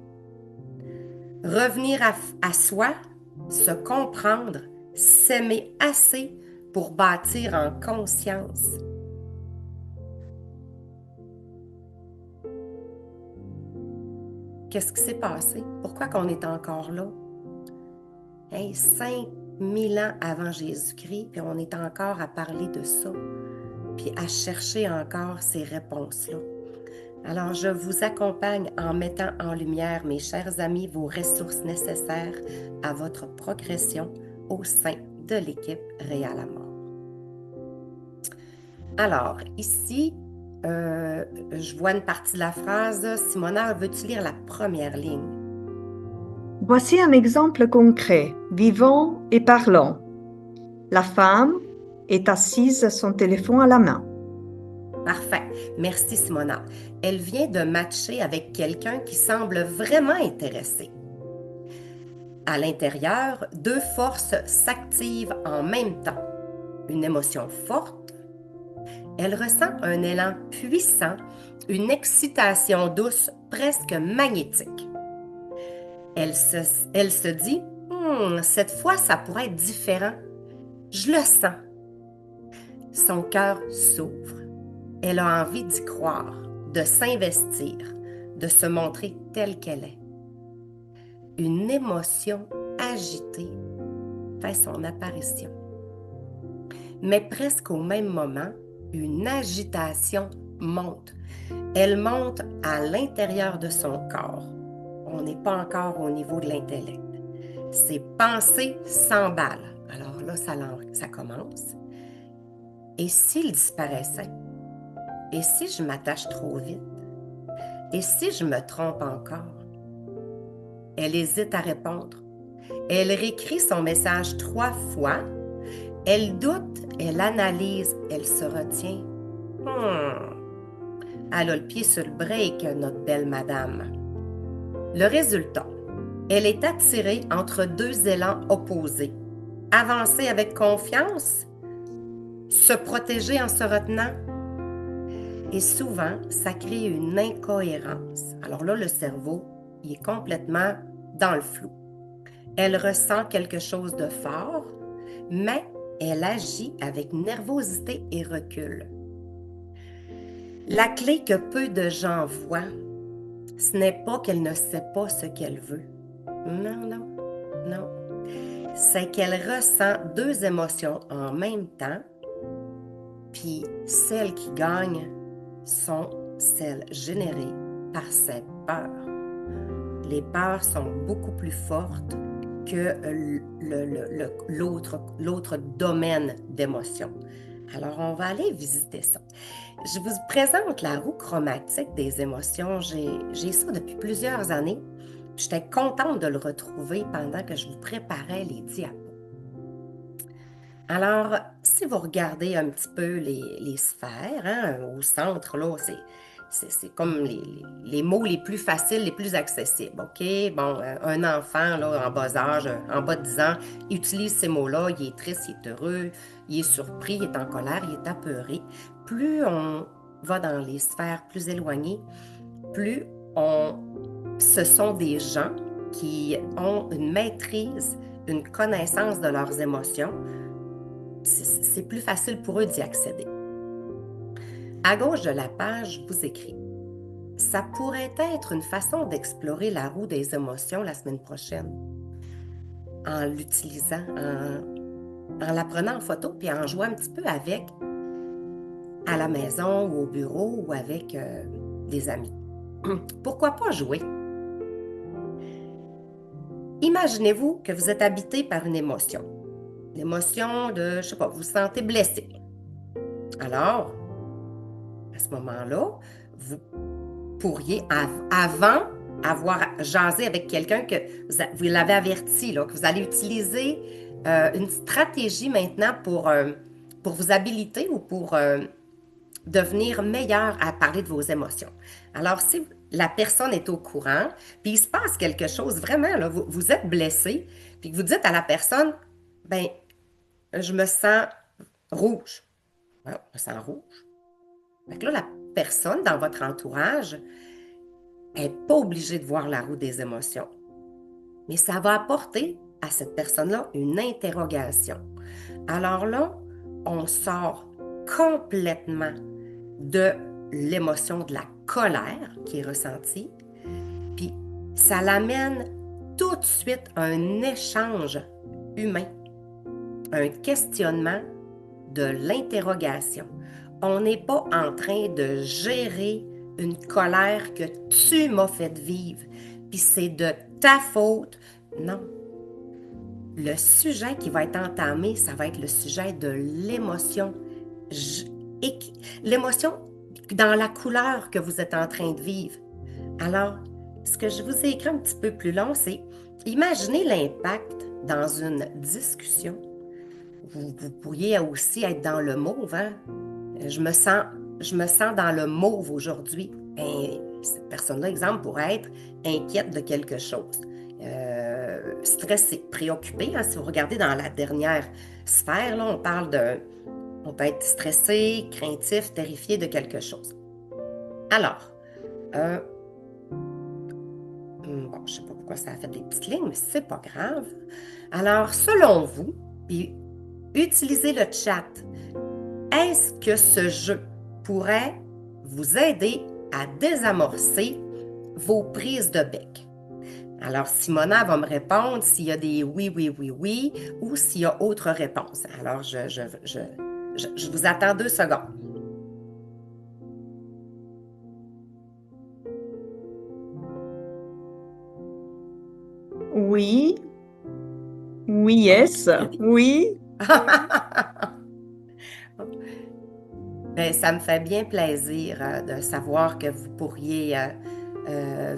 Revenir à soi, se comprendre, s'aimer assez pour bâtir en conscience. Qu'est-ce qui s'est passé? Pourquoi qu'on est encore là? Hey, 5000 ans avant Jésus-Christ, puis on est encore à parler de ça, puis à chercher encore ces réponses-là. Alors, je vous accompagne en mettant en lumière, mes chers amis, vos ressources nécessaires à votre progression au sein de l'équipe Réal Amour. Alors, ici, je vois une partie de la phrase. Simona, veux-tu lire la première ligne? Voici un exemple concret, vivant et parlant. La femme est assise, son téléphone à la main. Parfait. Merci, Simona. Elle vient de matcher avec quelqu'un qui semble vraiment intéressé. À l'intérieur, deux forces s'activent en même temps. Une émotion forte. Elle ressent un élan puissant, une excitation douce, presque magnétique. Elle se dit, cette fois, ça pourrait être différent. Je le sens. Son cœur s'ouvre. Elle a envie d'y croire, de s'investir, de se montrer telle qu'elle est. Une émotion agitée fait son apparition. Mais presque au même moment, une agitation monte. Elle monte à l'intérieur de son corps. On n'est pas encore au niveau de l'intellect. Ses pensées s'emballent. Alors là, ça commence. Et s'il disparaissait? Et si je m'attache trop vite? Et si je me trompe encore? Elle hésite à répondre. Elle réécrit son message 3 fois. Elle doute, elle analyse, elle se retient. Elle a le pied sur le break, notre belle madame. Le résultat, elle est attirée entre deux élans opposés. Avancer avec confiance, se protéger en se retenant. Et souvent, ça crée une incohérence. Alors là, le cerveau, il est complètement dans le flou. Elle ressent quelque chose de fort, mais elle agit avec nervosité et recul. La clé que peu de gens voient, ce n'est pas qu'elle ne sait pas ce qu'elle veut. Non. C'est qu'elle ressent deux émotions en même temps, puis celles qui gagnent sont celles générées par ses peurs. Les peurs sont beaucoup plus fortes que l'autre domaine d'émotion. Alors, on va aller visiter ça. Je vous présente la roue chromatique des émotions. J'ai ça depuis plusieurs années. j'étais contente de le retrouver pendant que je vous préparais les diapos. Alors, si vous regardez un petit peu les sphères, hein, au centre, là, c'est comme les mots les plus faciles, les plus accessibles, OK? Bon, un enfant, là, en bas âge, en bas de 10 ans, utilise ces mots-là. Il est triste, il est heureux, il est surpris, il est en colère, il est apeuré. Plus on va dans les sphères plus éloignées, plus ce sont des gens qui ont une maîtrise, une connaissance de leurs émotions. C'est plus facile pour eux d'y accéder. À gauche de la page, je vous écris. Ça pourrait être une façon d'explorer la roue des émotions la semaine prochaine, en l'utilisant, en la prenant en photo, puis en jouant un petit peu avec à la maison ou au bureau ou avec des amis. Pourquoi pas jouer? Imaginez-vous que vous êtes habité par une émotion. L'émotion de, je ne sais pas, vous vous sentez blessé. Alors, à ce moment-là, vous pourriez, avant avoir jasé avec quelqu'un que vous l'avez averti, là, que vous allez utiliser une stratégie maintenant pour vous habiliter ou pour devenir meilleur à parler de vos émotions. Alors, si la personne est au courant, puis il se passe quelque chose, vraiment, là, vous êtes blessé, puis que vous dites à la personne, ben, je me sens rouge. Ah, je me sens rouge. Fait que là, la personne dans votre entourage n'est pas obligée de voir la roue des émotions. Mais ça va apporter à cette personne-là une interrogation. Alors là, on sort complètement de l'émotion de la colère qui est ressentie, puis ça l'amène tout de suite à un échange humain, un questionnement de l'interrogation. On n'est pas en train de gérer une colère que tu m'as fait vivre, puis c'est de ta faute. Non. Le sujet qui va être entamé, ça va être le sujet de l'émotion. L'émotion dans la couleur que vous êtes en train de vivre. Alors, ce que je vous ai écrit un petit peu plus long, c'est imaginez l'impact dans une discussion. Vous pourriez aussi être dans le mauve, hein? Je me sens dans le mauve aujourd'hui. Et cette personne-là, exemple, pourrait être inquiète de quelque chose. Stressée, préoccupée. Hein? Si vous regardez dans la dernière sphère, là, on peut être stressé, craintif, terrifié de quelque chose. Alors, bon, je ne sais pas pourquoi ça a fait des petites lignes, mais c'est pas grave. Alors, selon vous, puis utilisez le chat. Est-ce que ce jeu pourrait vous aider à désamorcer vos prises de bec? Alors, Simona va me répondre s'il y a des oui, oui, oui, oui, ou s'il y a autre réponse. Alors, je vous attends 2 secondes. Oui. Oui, yes. Oui. Bien, ça me fait bien plaisir de savoir que vous pourriez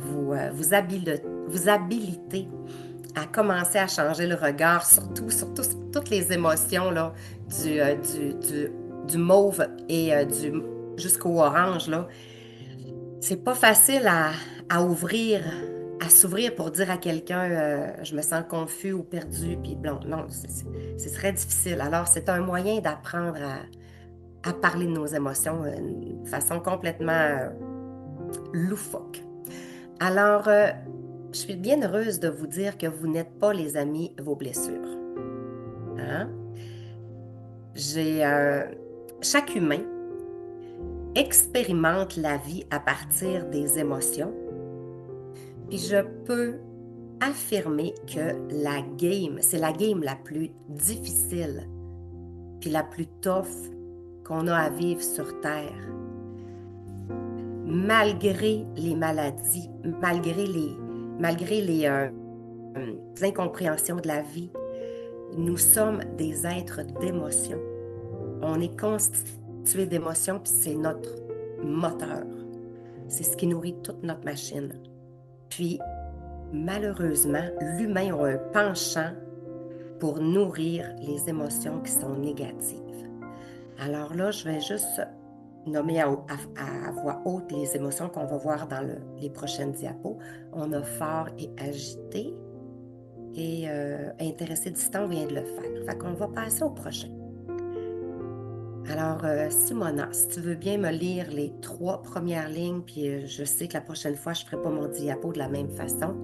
vous habiliter à commencer à changer le regard, surtout sur toutes les émotions là, du mauve et jusqu'au orange. Là. C'est pas facile à ouvrir, à s'ouvrir pour dire à quelqu'un je me sens confus ou perdu, puis bon, non, c'est très difficile. Alors, c'est un moyen d'apprendre à parler de nos émotions d'une façon complètement loufoque. Alors, je suis bien heureuse de vous dire que vous n'êtes pas les amis vos blessures. Hein? Chaque humain expérimente la vie à partir des émotions. Puis je peux affirmer que c'est la game la plus difficile puis la plus tough qu'on a à vivre sur Terre. Malgré les maladies, malgré les incompréhensions de la vie, nous sommes des êtres d'émotion. On est constitué d'émotions, puis c'est notre moteur. C'est ce qui nourrit toute notre machine. Puis, malheureusement, l'humain a un penchant pour nourrir les émotions qui sont négatives. Alors là, je vais juste nommer à voix haute les émotions qu'on va voir dans les prochaines diapos. On a fort et agité et intéressé distant, on vient de le faire. Fait qu'on va passer au prochain. Alors, Simona, si tu veux bien me lire les 3 premières lignes, puis je sais que la prochaine fois, je ne ferai pas mon diapo de la même façon.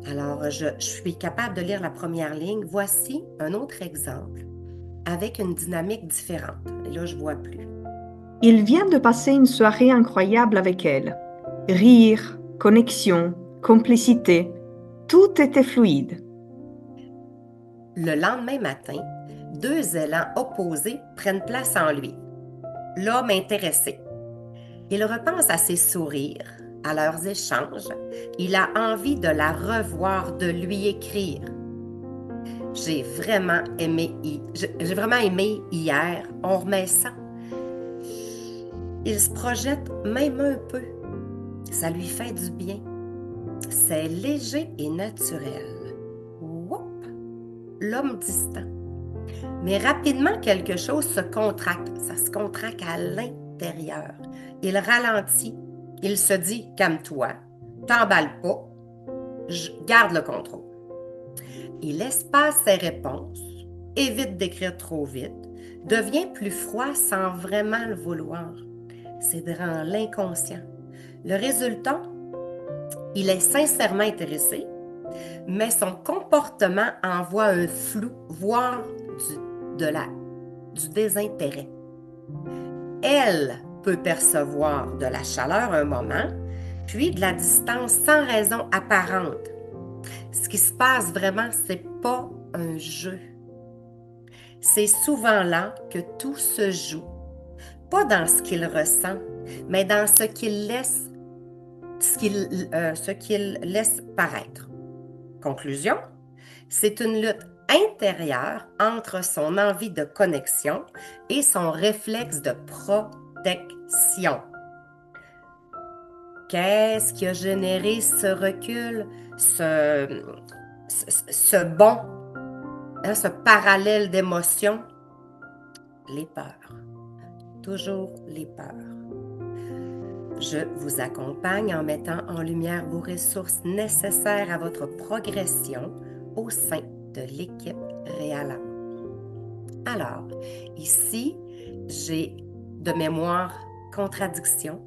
Alors, je suis capable de lire la première ligne. Voici un autre exemple avec une dynamique différente. Et là, je ne vois plus. Il vient de passer une soirée incroyable avec elle. Rire, connexion, complicité, tout était fluide. Le lendemain matin, 2 élans opposés prennent place en lui. L'homme intéressé. Il repense à ses sourires, à leurs échanges. Il a envie de la revoir, de lui écrire. J'ai vraiment aimé hier. On remet ça. Il se projette même un peu. Ça lui fait du bien. C'est léger et naturel. Whoop! L'homme distant. Mais rapidement, quelque chose se contracte. Ça se contracte à l'intérieur. Il ralentit. Il se dit, calme-toi, t'emballe pas, je garde le contrôle. Il espace ses réponses, évite d'écrire trop vite, devient plus froid sans vraiment le vouloir. C'est dans l'inconscient. Le résultat, il est sincèrement intéressé, mais son comportement envoie un flou, voire du désintérêt. Elle peut percevoir de la chaleur un moment, puis de la distance sans raison apparente. Ce qui se passe vraiment, c'est pas un jeu. C'est souvent là que tout se joue. Pas dans ce qu'il ressent, mais dans ce qu'il laisse paraître. Conclusion, c'est une lutte intérieure entre son envie de connexion et son réflexe de protection. Qu'est-ce qui a généré ce recul, ce bond, ce parallèle d'émotions? Les peurs. Toujours les peurs. Je vous accompagne en mettant en lumière vos ressources nécessaires à votre progression au sein de l'équipe Réal. Alors, ici, j'ai de mémoire contradiction,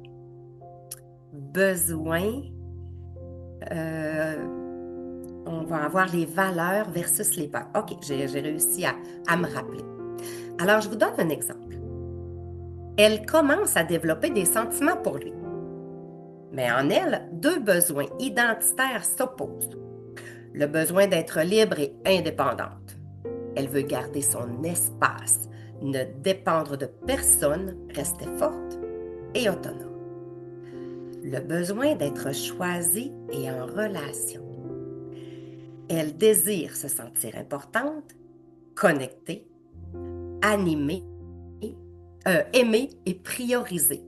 besoin, on va avoir les valeurs versus les peurs. OK, j'ai réussi à me rappeler. Alors, je vous donne un exemple. Elle commence à développer des sentiments pour lui. Mais en elle, 2 besoins identitaires s'opposent. Le besoin d'être libre et indépendante. Elle veut garder son espace, ne dépendre de personne, rester forte et autonome. Le besoin d'être choisie et en relation. Elle désire se sentir importante, connectée, animée, aimer et prioriser.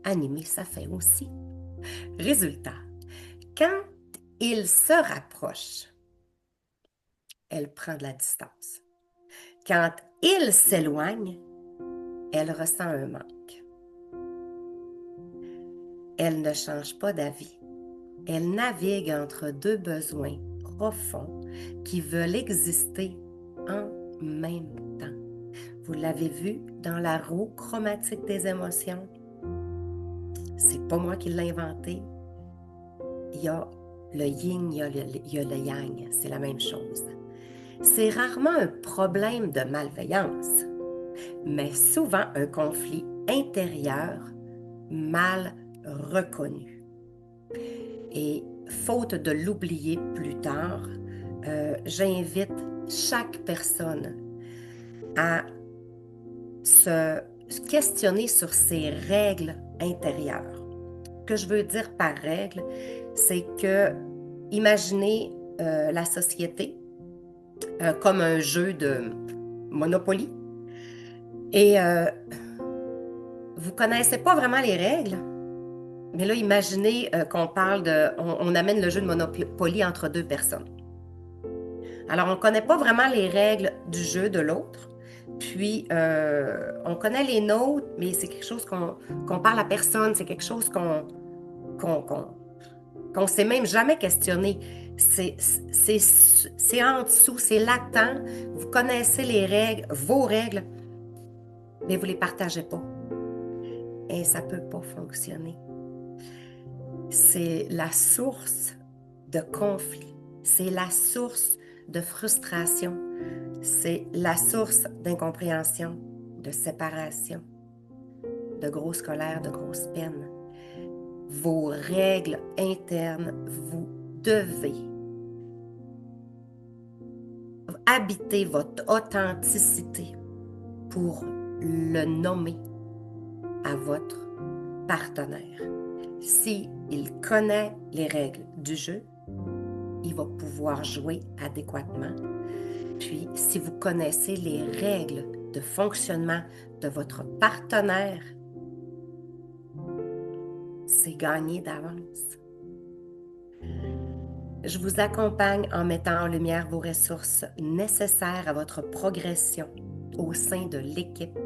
Animer, ça fait aussi. Résultat, quand il se rapproche, elle prend de la distance. Quand il s'éloigne, elle ressent un manque. Elle ne change pas d'avis. Elle navigue entre 2 besoins profonds qui veulent exister en même temps. Vous l'avez vu dans la roue chromatique des émotions? C'est pas moi qui l'ai inventé. Il y a le yin, il y a le yang. C'est la même chose. C'est rarement un problème de malveillance, mais souvent un conflit intérieur mal reconnu. Et faute de l'oublier plus tard, j'invite chaque personne à se questionner sur ses règles intérieures. Ce que je veux dire par règle, c'est que imaginez la société comme un jeu de Monopoly et vous ne connaissez pas vraiment les règles, Mais là, imaginez qu'on parle on amène le jeu de Monopoly entre deux personnes. Alors, on ne connaît pas vraiment les règles du jeu de l'autre. Puis, on connaît les nôtres, mais c'est quelque chose qu'on parle à personne. C'est quelque chose qu'on s'est même jamais questionné. C'est en dessous, c'est latent. Vous connaissez les règles, vos règles, mais vous ne les partagez pas. Et ça ne peut pas fonctionner. C'est la source de conflit. C'est la source de frustration. C'est la source d'incompréhension, de séparation, de grosse colère, de grosse peine. Vos règles internes, vous devez habiter votre authenticité pour le nommer à votre partenaire. S'il connaît les règles du jeu, il va pouvoir jouer adéquatement. Puis, si vous connaissez les règles de fonctionnement de votre partenaire, c'est gagné d'avance. Je vous accompagne en mettant en lumière vos ressources nécessaires à votre progression au sein de l'équipe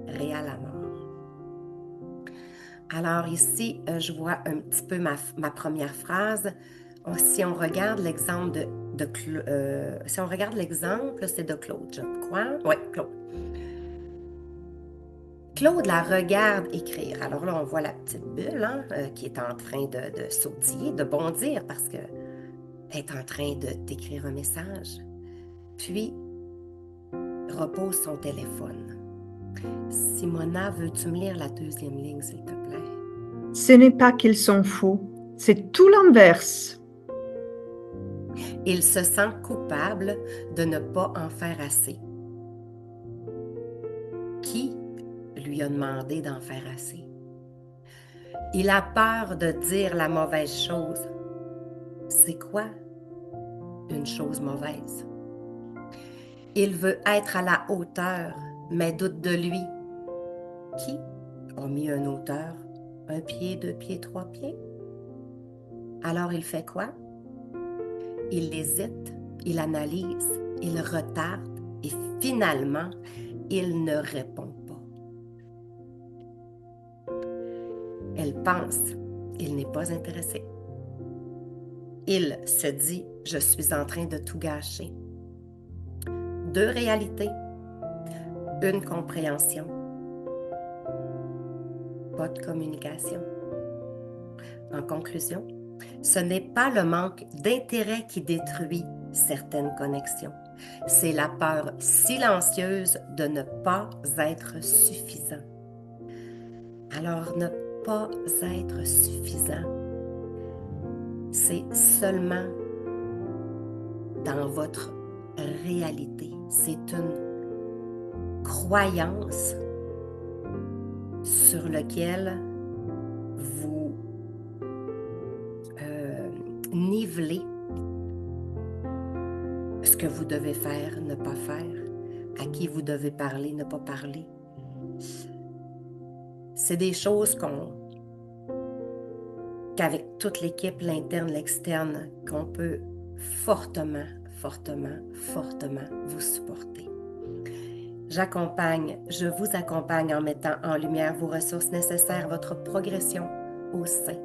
Réal Amor. Alors ici, je vois un petit peu ma première phrase. Si on regarde l'exemple si on regarde l'exemple, c'est de Claude, je crois. Oui, Claude. Claude la regarde écrire. Alors là, on voit la petite bulle qui est en train de sautiller, de bondir parce qu'elle est en train d'écrire un message. Puis, repose son téléphone. Simona, veux-tu me lire la deuxième ligne, s'il te plaît? Ce n'est pas qu'ils sont fous, c'est tout l'inverse. Il se sent coupable de ne pas en faire assez. Qui lui a demandé d'en faire assez? Il a peur de dire la mauvaise chose. C'est quoi une chose mauvaise? Il veut être à la hauteur, mais doute de lui. Qui a mis une hauteur? 1 pied, 2 pieds, 3 pieds? Alors il fait quoi? Il hésite, il analyse, il retarde et finalement, il ne répond pas. Elle pense, il n'est pas intéressé. Il se dit, je suis en train de tout gâcher. 2 réalités, une compréhension, pas de communication. En conclusion, ce n'est pas le manque d'intérêt qui détruit certaines connexions. C'est la peur silencieuse de ne pas être suffisant. Alors, ne pas être suffisant, c'est seulement dans votre réalité. C'est une croyance sur laquelle vous nivelez ce que vous devez faire, ne pas faire, à qui vous devez parler, ne pas parler. C'est des choses qu'avec toute l'équipe, l'interne, l'externe, qu'on peut fortement vous supporter. Je vous accompagne en mettant en lumière vos ressources nécessaires à votre progression au sein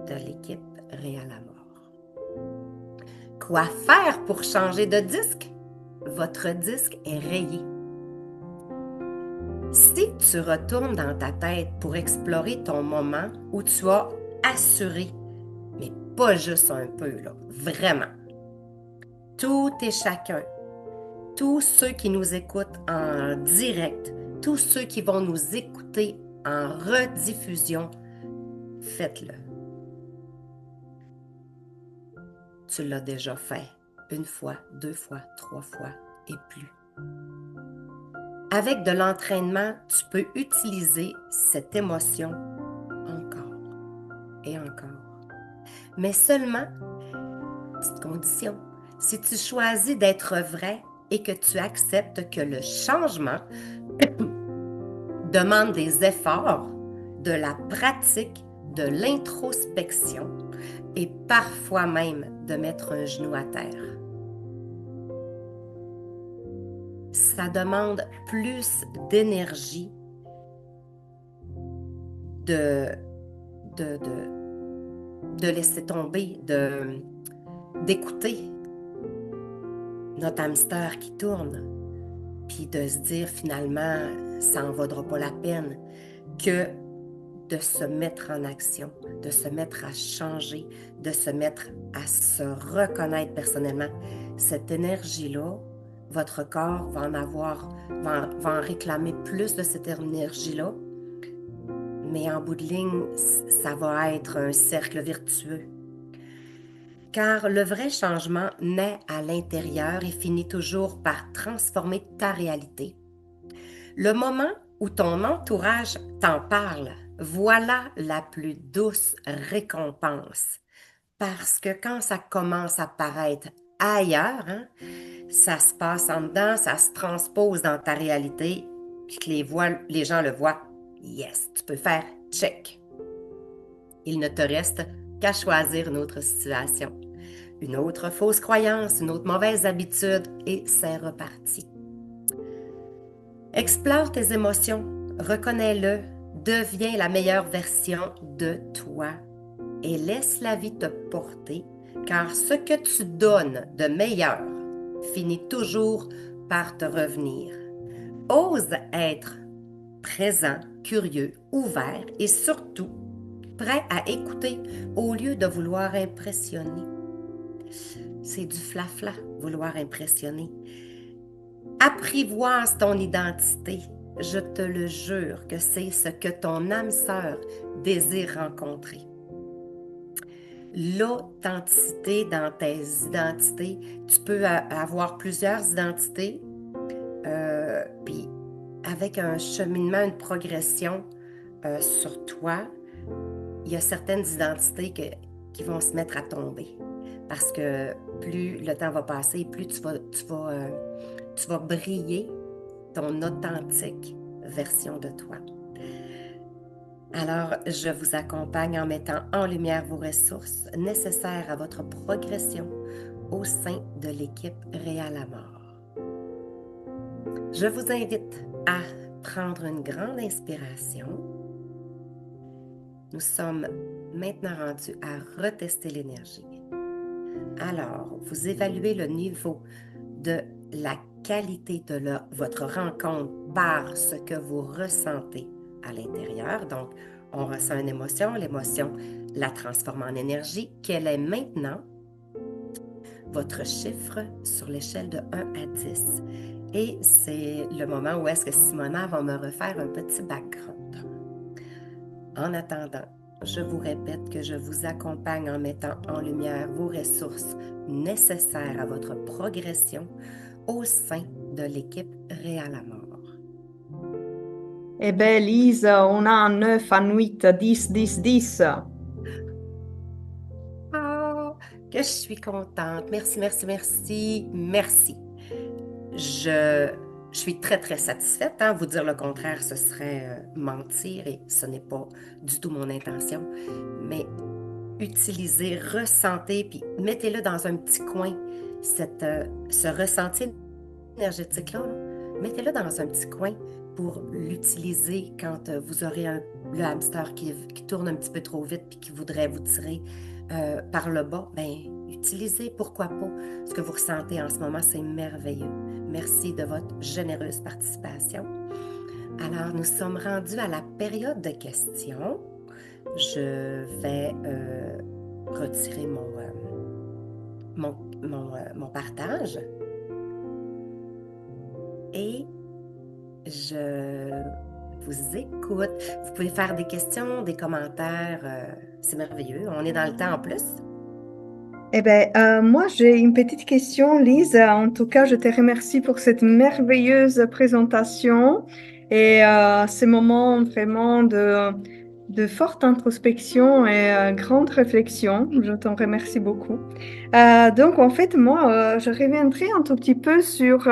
de l'équipe Réal Amor. Quoi faire pour changer de disque? Votre disque est rayé. Si tu retournes dans ta tête pour explorer ton moment où tu as assuré, mais pas juste un peu, là, vraiment, tout et chacun, tous ceux qui nous écoutent en direct, tous ceux qui vont nous écouter en rediffusion, faites-le. Tu l'as déjà fait 1 fois, 2 fois, 3 fois et plus. Avec de l'entraînement, tu peux utiliser cette émotion encore et encore. Mais seulement, petite condition, si tu choisis d'être vrai et que tu acceptes que le changement demande des efforts, de la pratique, de l'introspection et parfois même de mettre un genou à terre. Ça demande plus d'énergie de laisser tomber, d'écouter notre hamster qui tourne, puis de se dire finalement, ça n'en vaudra pas la peine, que de se mettre en action, de se mettre à changer, de se mettre à se reconnaître personnellement. Cette énergie-là, votre corps va en réclamer plus de cette énergie-là, mais en bout de ligne, ça va être un cercle vertueux. Car le vrai changement naît à l'intérieur et finit toujours par transformer ta réalité. Le moment où ton entourage t'en parle, voilà la plus douce récompense. Parce que quand ça commence à paraître ailleurs, ça se passe en dedans, ça se transpose dans ta réalité, puis que les gens le voient. Yes, tu peux faire check. Il ne te reste qu'à choisir une autre situation, une autre fausse croyance, une autre mauvaise habitude et c'est reparti. Explore tes émotions, reconnais-le, deviens la meilleure version de toi et laisse la vie te porter, car ce que tu donnes de meilleur finit toujours par te revenir. Ose être présent, curieux, ouvert et surtout prêt à écouter au lieu de vouloir impressionner. C'est du flafla, vouloir impressionner. Apprivoise ton identité. Je te le jure que c'est ce que ton âme sœur désire rencontrer. L'authenticité dans tes identités, tu peux avoir plusieurs identités, puis avec un cheminement, une progression sur toi, il y a certaines identités qui vont se mettre à tomber. Parce que plus le temps va passer, plus tu vas briller ton authentique version de toi. Alors, je vous accompagne en mettant en lumière vos ressources nécessaires à votre progression au sein de l'équipe Réal à mort. Je vous invite à prendre une grande inspiration. Nous sommes maintenant rendus à retester l'énergie. Alors, vous évaluez le niveau de la qualité de votre rencontre par ce que vous ressentez à l'intérieur. Donc, on ressent une émotion, l'émotion la transforme en énergie. Quel est maintenant votre chiffre sur l'échelle de 1 à 10? Et c'est le moment où est-ce que Simona va me refaire un petit background. En attendant, je vous répète que je vous accompagne en mettant en lumière vos ressources nécessaires à votre progression au sein de l'équipe Réal à mort. Eh bien, Lise, on a un 9, un 8, 10, 10, 10. Oh, que je suis contente. Merci, merci, merci, merci. Je suis très, très satisfaite. Vous dire le contraire, ce serait mentir et ce n'est pas du tout mon intention. Mais utilisez, ressentez, puis mettez-le dans un petit coin, ce ressenti énergétique-là. Mettez-le dans un petit coin pour l'utiliser quand vous aurez le hamster qui tourne un petit peu trop vite puis qui voudrait vous tirer par le bas. Bien, utilisez, pourquoi pas. Ce que vous ressentez en ce moment, c'est merveilleux. Merci de votre généreuse participation. Alors, nous sommes rendus à la période de questions. Je vais retirer mon partage et je vous écoute. Vous pouvez faire des questions, des commentaires. C'est merveilleux. On est dans le temps en plus. Eh bien, moi, j'ai une petite question, Lise. En tout cas, je te remercie pour cette merveilleuse présentation et ces moments vraiment de forte introspection et grande réflexion. Je t'en remercie beaucoup. Donc, en fait, moi, je reviendrai un tout petit peu sur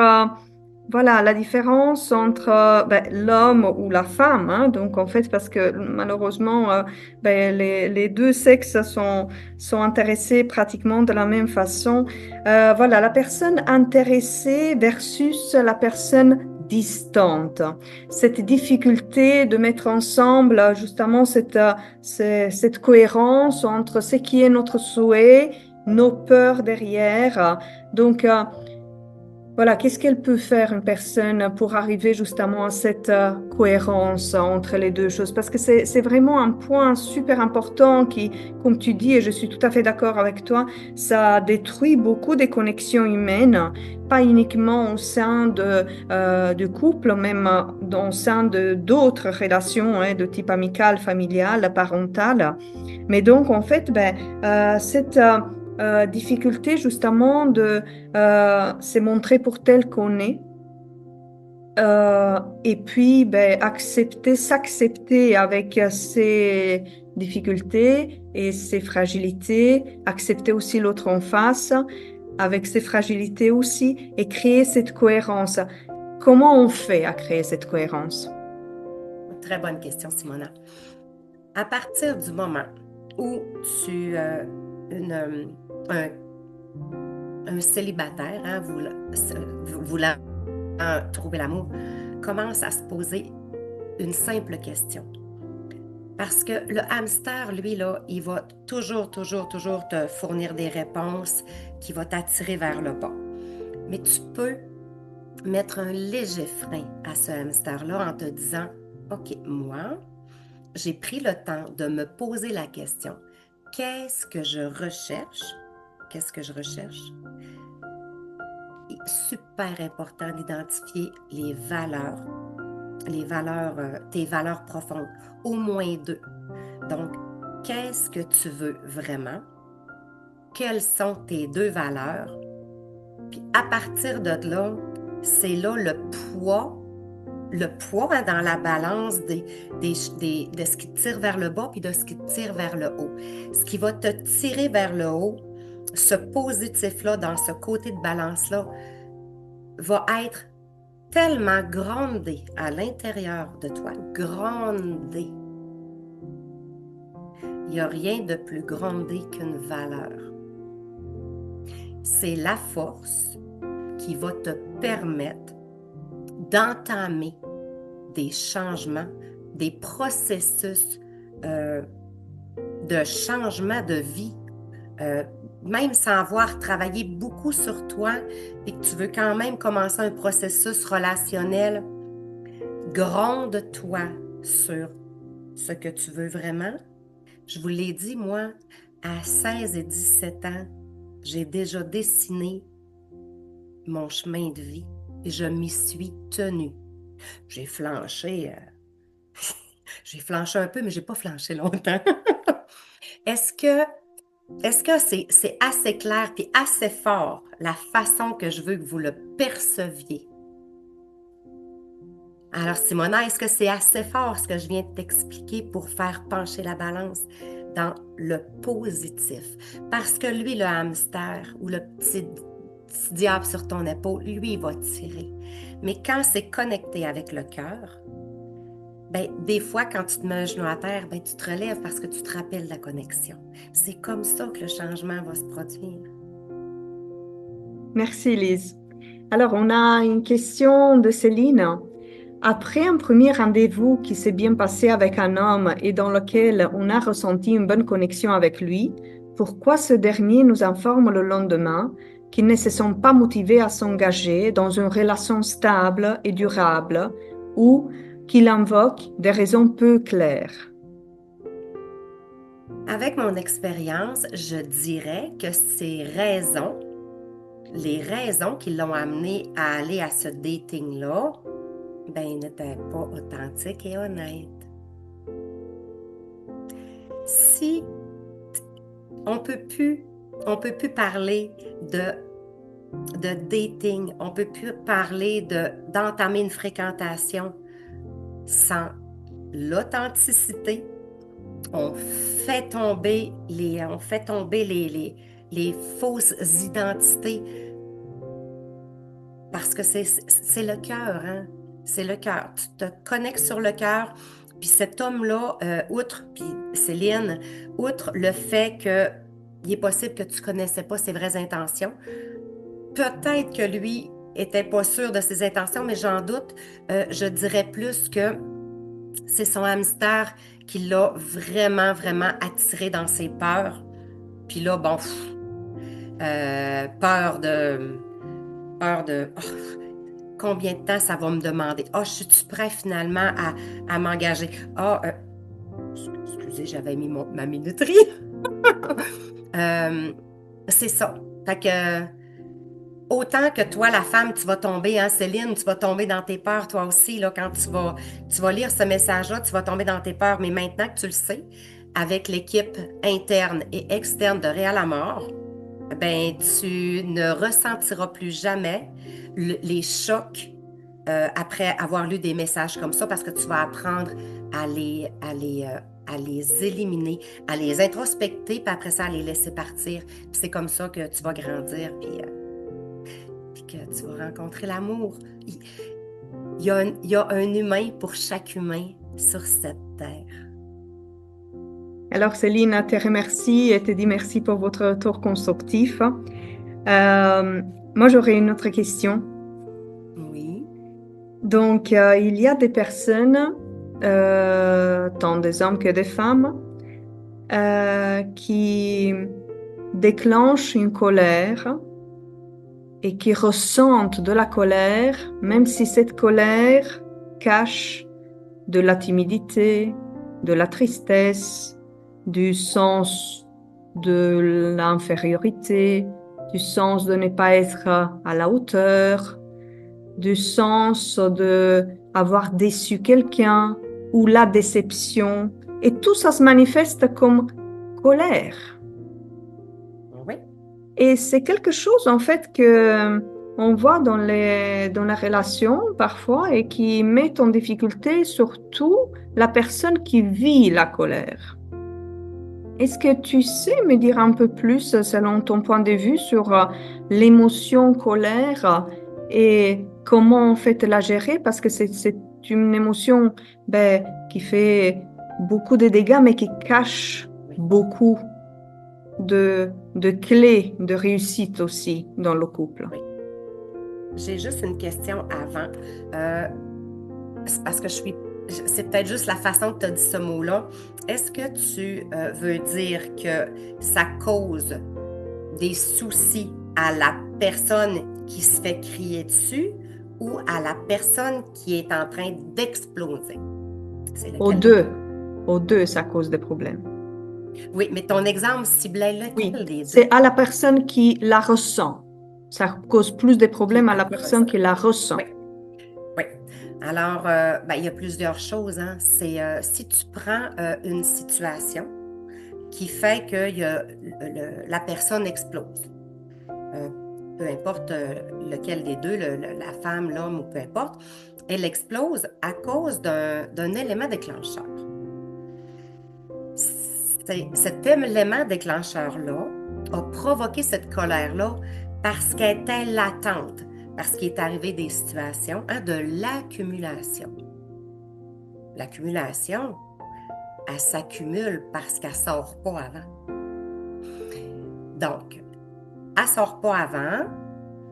voilà, la différence entre ben, l'homme ou la femme, hein. Donc, en fait, parce que malheureusement, ben, les deux sexes sont intéressés pratiquement de la même façon. Voilà, la personne intéressée versus la personne distante. Cette difficulté de mettre ensemble justement cette cohérence entre ce qui est notre souhait, nos peurs derrière. Donc, voilà, qu'est-ce qu'elle peut faire une personne pour arriver justement à cette cohérence entre les deux choses? Parce que c'est vraiment un point super important qui, comme tu dis, et je suis tout à fait d'accord avec toi, ça détruit beaucoup des connexions humaines, pas uniquement au sein de couple, même au sein de d'autres relations hein, de type amical, familial, parental. Mais donc, en fait, ben, cette difficulté justement de se montrer pour tel qu'on est. Et puis, ben, s'accepter avec ses difficultés et ses fragilités, accepter aussi l'autre en face avec ses fragilités aussi et créer cette cohérence. Comment on fait à créer cette cohérence? Très bonne question, Simona. À partir du moment où tu un, un célibataire, hein, voulant trouver l'amour, commence à se poser une simple question. Parce que le hamster, lui, là, il va toujours te fournir des réponses qui vont t'attirer vers le bas. Mais tu peux mettre un léger frein à ce hamster-là en te disant, OK, moi, j'ai pris le temps de me poser la question, qu'est-ce que je recherche? Qu'est-ce que je recherche? Il est super important d'identifier tes valeurs profondes, au moins deux. Donc, qu'est-ce que tu veux vraiment? Quelles sont tes deux valeurs? Puis à partir de là, c'est là le poids hein, dans la balance de ce qui te tire vers le bas puis de ce qui te tire vers le haut. Ce qui va te tirer vers le haut, ce positif-là, dans ce côté de balance-là, va être tellement grandé à l'intérieur de toi, grandé. Il n'y a rien de plus grandé qu'une valeur. C'est la force qui va te permettre d'entamer des changements, des processus de changement de vie, même sans avoir travaillé beaucoup sur toi et que tu veux quand même commencer un processus relationnel, gronde-toi sur ce que tu veux vraiment. Je vous l'ai dit, moi, à 16 et 17 ans, j'ai déjà dessiné mon chemin de vie et je m'y suis tenue. J'ai flanché, j'ai flanché un peu, mais j'ai pas flanché longtemps. Est-ce que c'est assez clair et assez fort la façon que je veux que vous le perceviez? Alors, Simona, est-ce que c'est assez fort ce que je viens de t'expliquer pour faire pencher la balance dans le positif? Parce que lui, le hamster ou le petit diable sur ton épaule, lui, il va tirer. Mais quand c'est connecté avec le cœur, ben, des fois, quand tu te mets un genou à terre, ben, tu te relèves parce que tu te rappelles la connexion. C'est comme ça que le changement va se produire. Merci, Lise. Alors, on a une question de Céline. Après un premier rendez-vous qui s'est bien passé avec un homme et dans lequel on a ressenti une bonne connexion avec lui, pourquoi ce dernier nous informe le lendemain qu'il ne se sent pas motivé à s'engager dans une relation stable et durable ou qu'il invoque des raisons peu claires? Avec mon expérience, je dirais que les raisons qui l'ont amené à aller à ce dating-là, ben, n'étaient pas authentiques et honnêtes. Si on peut plus parler de dating, on peut plus parler d'entamer une fréquentation sans l'authenticité. On fait tomber les fausses identités parce parce que c'est le cœur, hein? C'est le cœur. Tu te connectes sur le cœur. Puis cet homme-là, puis Céline, outre le fait qu'il est possible que tu ne connaissais pas ses vraies intentions, peut-être que lui était pas sûr de ses intentions, mais j'en doute. Je dirais plus que c'est son hamster qui l'a vraiment, vraiment attiré dans ses peurs. Puis là, bon, peur de combien de temps ça va me demander. Ah, je suis-tu prêt finalement à m'engager? Ah, excusez, j'avais mis ma minuterie. C'est ça. Fait que autant que toi, la femme, tu vas tomber, hein, Céline, tu vas tomber dans tes peurs, toi aussi, là, quand tu vas lire ce message-là, tu vas tomber dans tes peurs. Mais maintenant que tu le sais, avec l'équipe interne et externe de Réal à mort, ben, tu ne ressentiras plus jamais les chocs après avoir lu des messages comme ça parce que tu vas apprendre à les éliminer, à les introspecter, puis après ça, à les laisser partir. Puis c'est comme ça que tu vas grandir, puis que tu vas rencontrer l'amour. Il y a un humain pour chaque humain sur cette terre. Alors, Céline, te remercie et te dit merci pour votre retour constructif. Moi, j'aurais une autre question. Oui. Donc, il y a des personnes, tant des hommes que des femmes, qui déclenchent une colère et qui ressentent de la colère, même si cette colère cache de la timidité, de la tristesse, du sens de l'infériorité, du sens de ne pas être à la hauteur, du sens de avoir déçu quelqu'un ou la déception. Et tout ça se manifeste comme colère. Oui. Et c'est quelque chose, en fait, que on voit dans la relation parfois et qui met en difficulté surtout la personne qui vit la colère. Est-ce que tu sais me dire un peu plus, selon ton point de vue, sur l'émotion colère et comment en fait la gérer? Parce que c'est une émotion qui fait beaucoup de dégâts, mais qui cache beaucoup de clés de réussite aussi dans le couple. Oui. J'ai juste une question avant. C'est parce que c'est peut-être juste la façon que tu as dit ce mot-là. Est-ce que tu veux dire que ça cause des soucis à la personne qui se fait crier dessus ou à la personne qui est en train d'exploser? Aux deux. Aux deux, ça cause des problèmes. Oui, mais ton exemple ciblait lequel des deux? C'est à la personne qui la ressent. Ça cause plus de problèmes à la personne qui la ressent. Oui. Oui. Alors, il y a plusieurs choses. Hein. C'est si tu prends une situation qui fait que la personne explose, peu importe lequel des deux, la femme, l'homme ou peu importe, elle explose à cause d'un élément déclencheur. Cet élément déclencheur-là a provoqué cette colère-là parce qu'elle était latente, parce qu'il est arrivé des situations de l'accumulation. L'accumulation, elle s'accumule parce qu'elle ne sort pas avant. Donc, elle ne sort pas avant,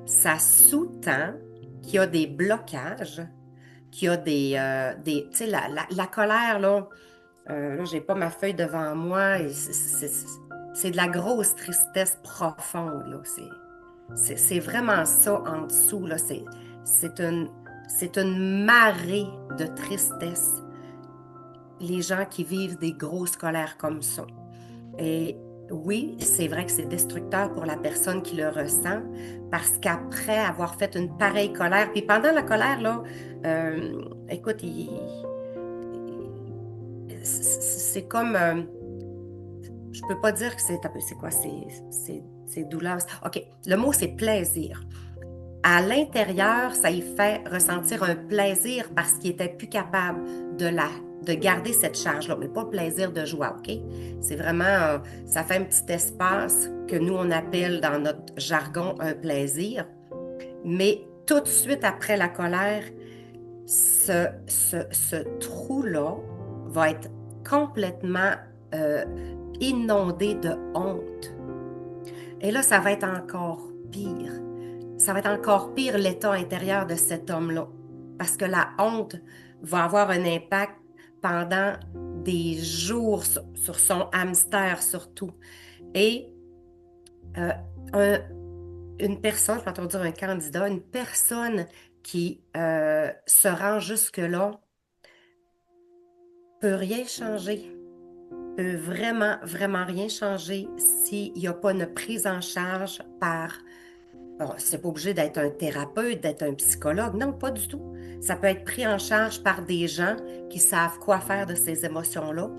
ça sous-tend qu'il y a des blocages, qu'il y a des tu sais, la colère, là, je n'ai pas ma feuille devant moi, et c'est de la grosse tristesse profonde, là. C'est vraiment ça en dessous, là. C'est une marée de tristesse. Les gens qui vivent des grosses colères comme ça. Et oui, c'est vrai que c'est destructeur pour la personne qui le ressent parce qu'après avoir fait une pareille colère, puis pendant la colère, là, écoute, c'est comme... je peux pas dire que c'est quoi, c'est douleur. OK, le mot, c'est plaisir. À l'intérieur, ça y fait ressentir un plaisir parce qu'il n'était plus capable de garder cette charge-là, mais pas plaisir de joie, OK? C'est vraiment, ça fait un petit espace que nous, on appelle dans notre jargon un plaisir, mais tout de suite après la colère, ce trou-là va être complètement inondé de honte. Et là, ça va être encore pire. Ça va être encore pire l'état intérieur de cet homme-là. Parce que la honte va avoir un impact pendant des jours sur son hamster surtout. Et euh, une personne, je vais entendre dire un candidat, une personne qui se rend jusque-là peut rien changer, peut vraiment, vraiment rien changer s'il n'y a pas une prise en charge par... Bon, c'est pas obligé d'être un thérapeute, d'être un psychologue, non, pas du tout. Ça peut être pris en charge par des gens qui savent quoi faire de ces émotions-là,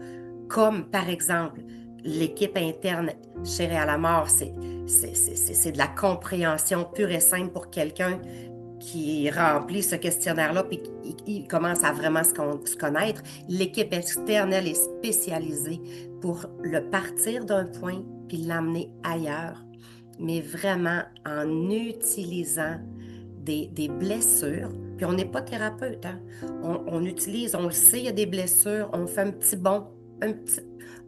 comme par exemple l'équipe interne chez Réal à mort, c'est de la compréhension pure et simple pour quelqu'un qui remplit ce questionnaire-là puis il commence à vraiment se connaître. L'équipe externe, elle est spécialisée pour le partir d'un point puis l'amener ailleurs, mais vraiment en utilisant des blessures. Puis on n'est pas thérapeute, hein? On utilise, on le sait, il y a des blessures, on fait un petit bond,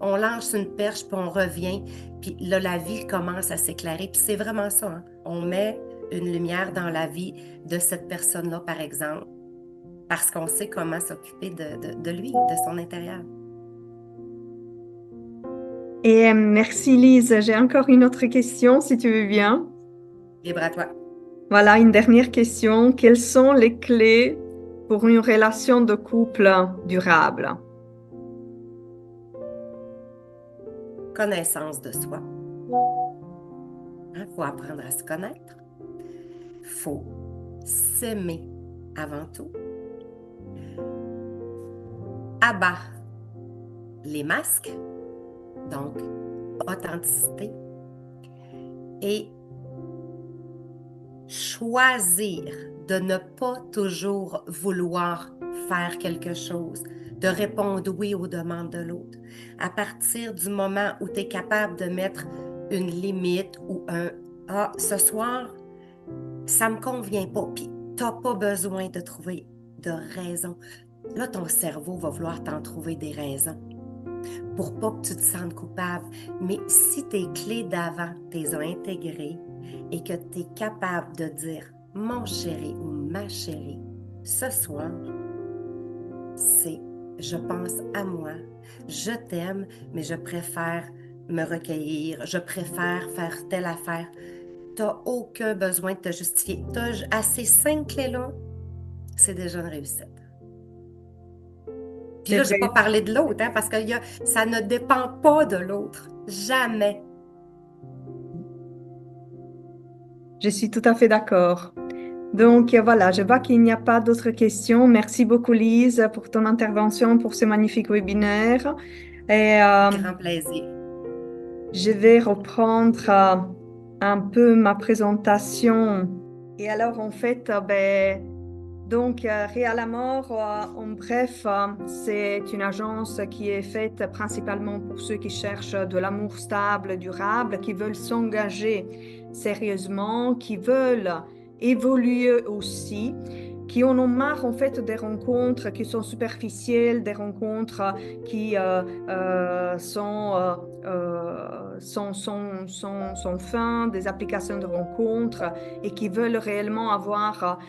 on lance une perche, puis on revient, puis là, la vie commence à s'éclairer. Puis c'est vraiment ça, hein? On met une lumière dans la vie de cette personne-là, par exemple, parce qu'on sait comment s'occuper de lui, de son intérieur. Et merci Lise. J'ai encore une autre question, si tu veux bien. Libre à toi. Voilà, une dernière question. Quelles sont les clés pour une relation de couple durable? Connaissance de soi. Il faut apprendre à se connaître. Il faut s'aimer avant tout. Abat les masques, donc authenticité, et choisir de ne pas toujours vouloir faire quelque chose, de répondre oui aux demandes de l'autre. À partir du moment où tu es capable de mettre une limite ou un « Ah, ce soir, ça me convient pas », puis tu n'as pas besoin de trouver de raison. Là, ton cerveau va vouloir t'en trouver des raisons pour pas que tu te sentes coupable. Mais si tes clés d'avant, tu les as intégrées et que tu es capable de dire « Mon chéri » ou « Ma chérie », ce soir, c'est « Je pense à moi, je t'aime, mais je préfère me recueillir, je préfère faire telle affaire. » Tu n'as aucun besoin de te justifier. À ces 5 clés-là, c'est déjà une réussite. Puis là, je n'ai pas parlé de l'autre, hein, parce que ça ne dépend pas de l'autre. Jamais. Je suis tout à fait d'accord. Donc voilà, je vois qu'il n'y a pas d'autres questions. Merci beaucoup Lise pour ton intervention, pour ce magnifique webinaire. Et, Grand plaisir. je vais reprendre un peu ma présentation. Et alors en fait, donc Réal à mort, en bref, c'est une agence qui est faite principalement pour ceux qui cherchent de l'amour stable, durable, qui veulent s'engager sérieusement, qui veulent évoluer aussi, qui en ont marre en fait des rencontres qui sont superficielles, des rencontres qui sont fins, des applications de rencontres et qui veulent réellement avoir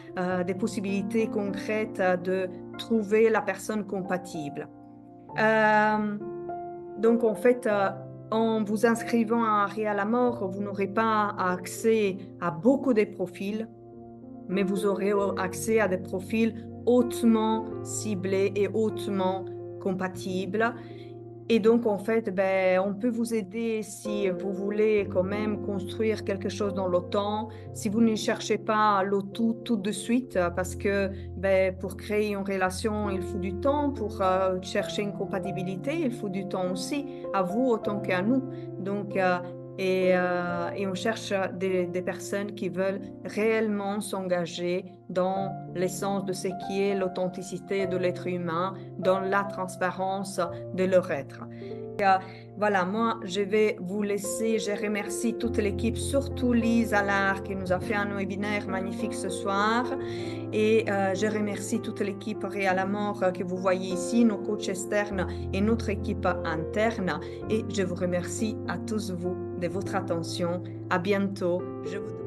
des possibilités concrètes de trouver la personne compatible. Donc en fait, en vous inscrivant à Réal à mort, vous n'aurez pas accès à beaucoup de profils, mais vous aurez accès à des profils hautement ciblés et hautement compatibles. Et donc, en fait, on peut vous aider si vous voulez quand même construire quelque chose dans le temps, si vous ne cherchez pas le tout de suite, parce que pour créer une relation, il faut du temps, pour chercher une compatibilité, il faut du temps aussi, à vous autant qu'à nous. Donc, et on cherche des personnes qui veulent réellement s'engager dans l'essence de ce qui est l'authenticité de l'être humain, dans la transparence de leur être. Voilà, moi, je vais vous laisser. Je remercie toute l'équipe, surtout Lise Allard qui nous a fait un webinaire magnifique ce soir. Et je remercie toute l'équipe Réal Amour que vous voyez ici, nos coachs externes et notre équipe interne. Et je vous remercie à tous vous de votre attention. À bientôt. Je vous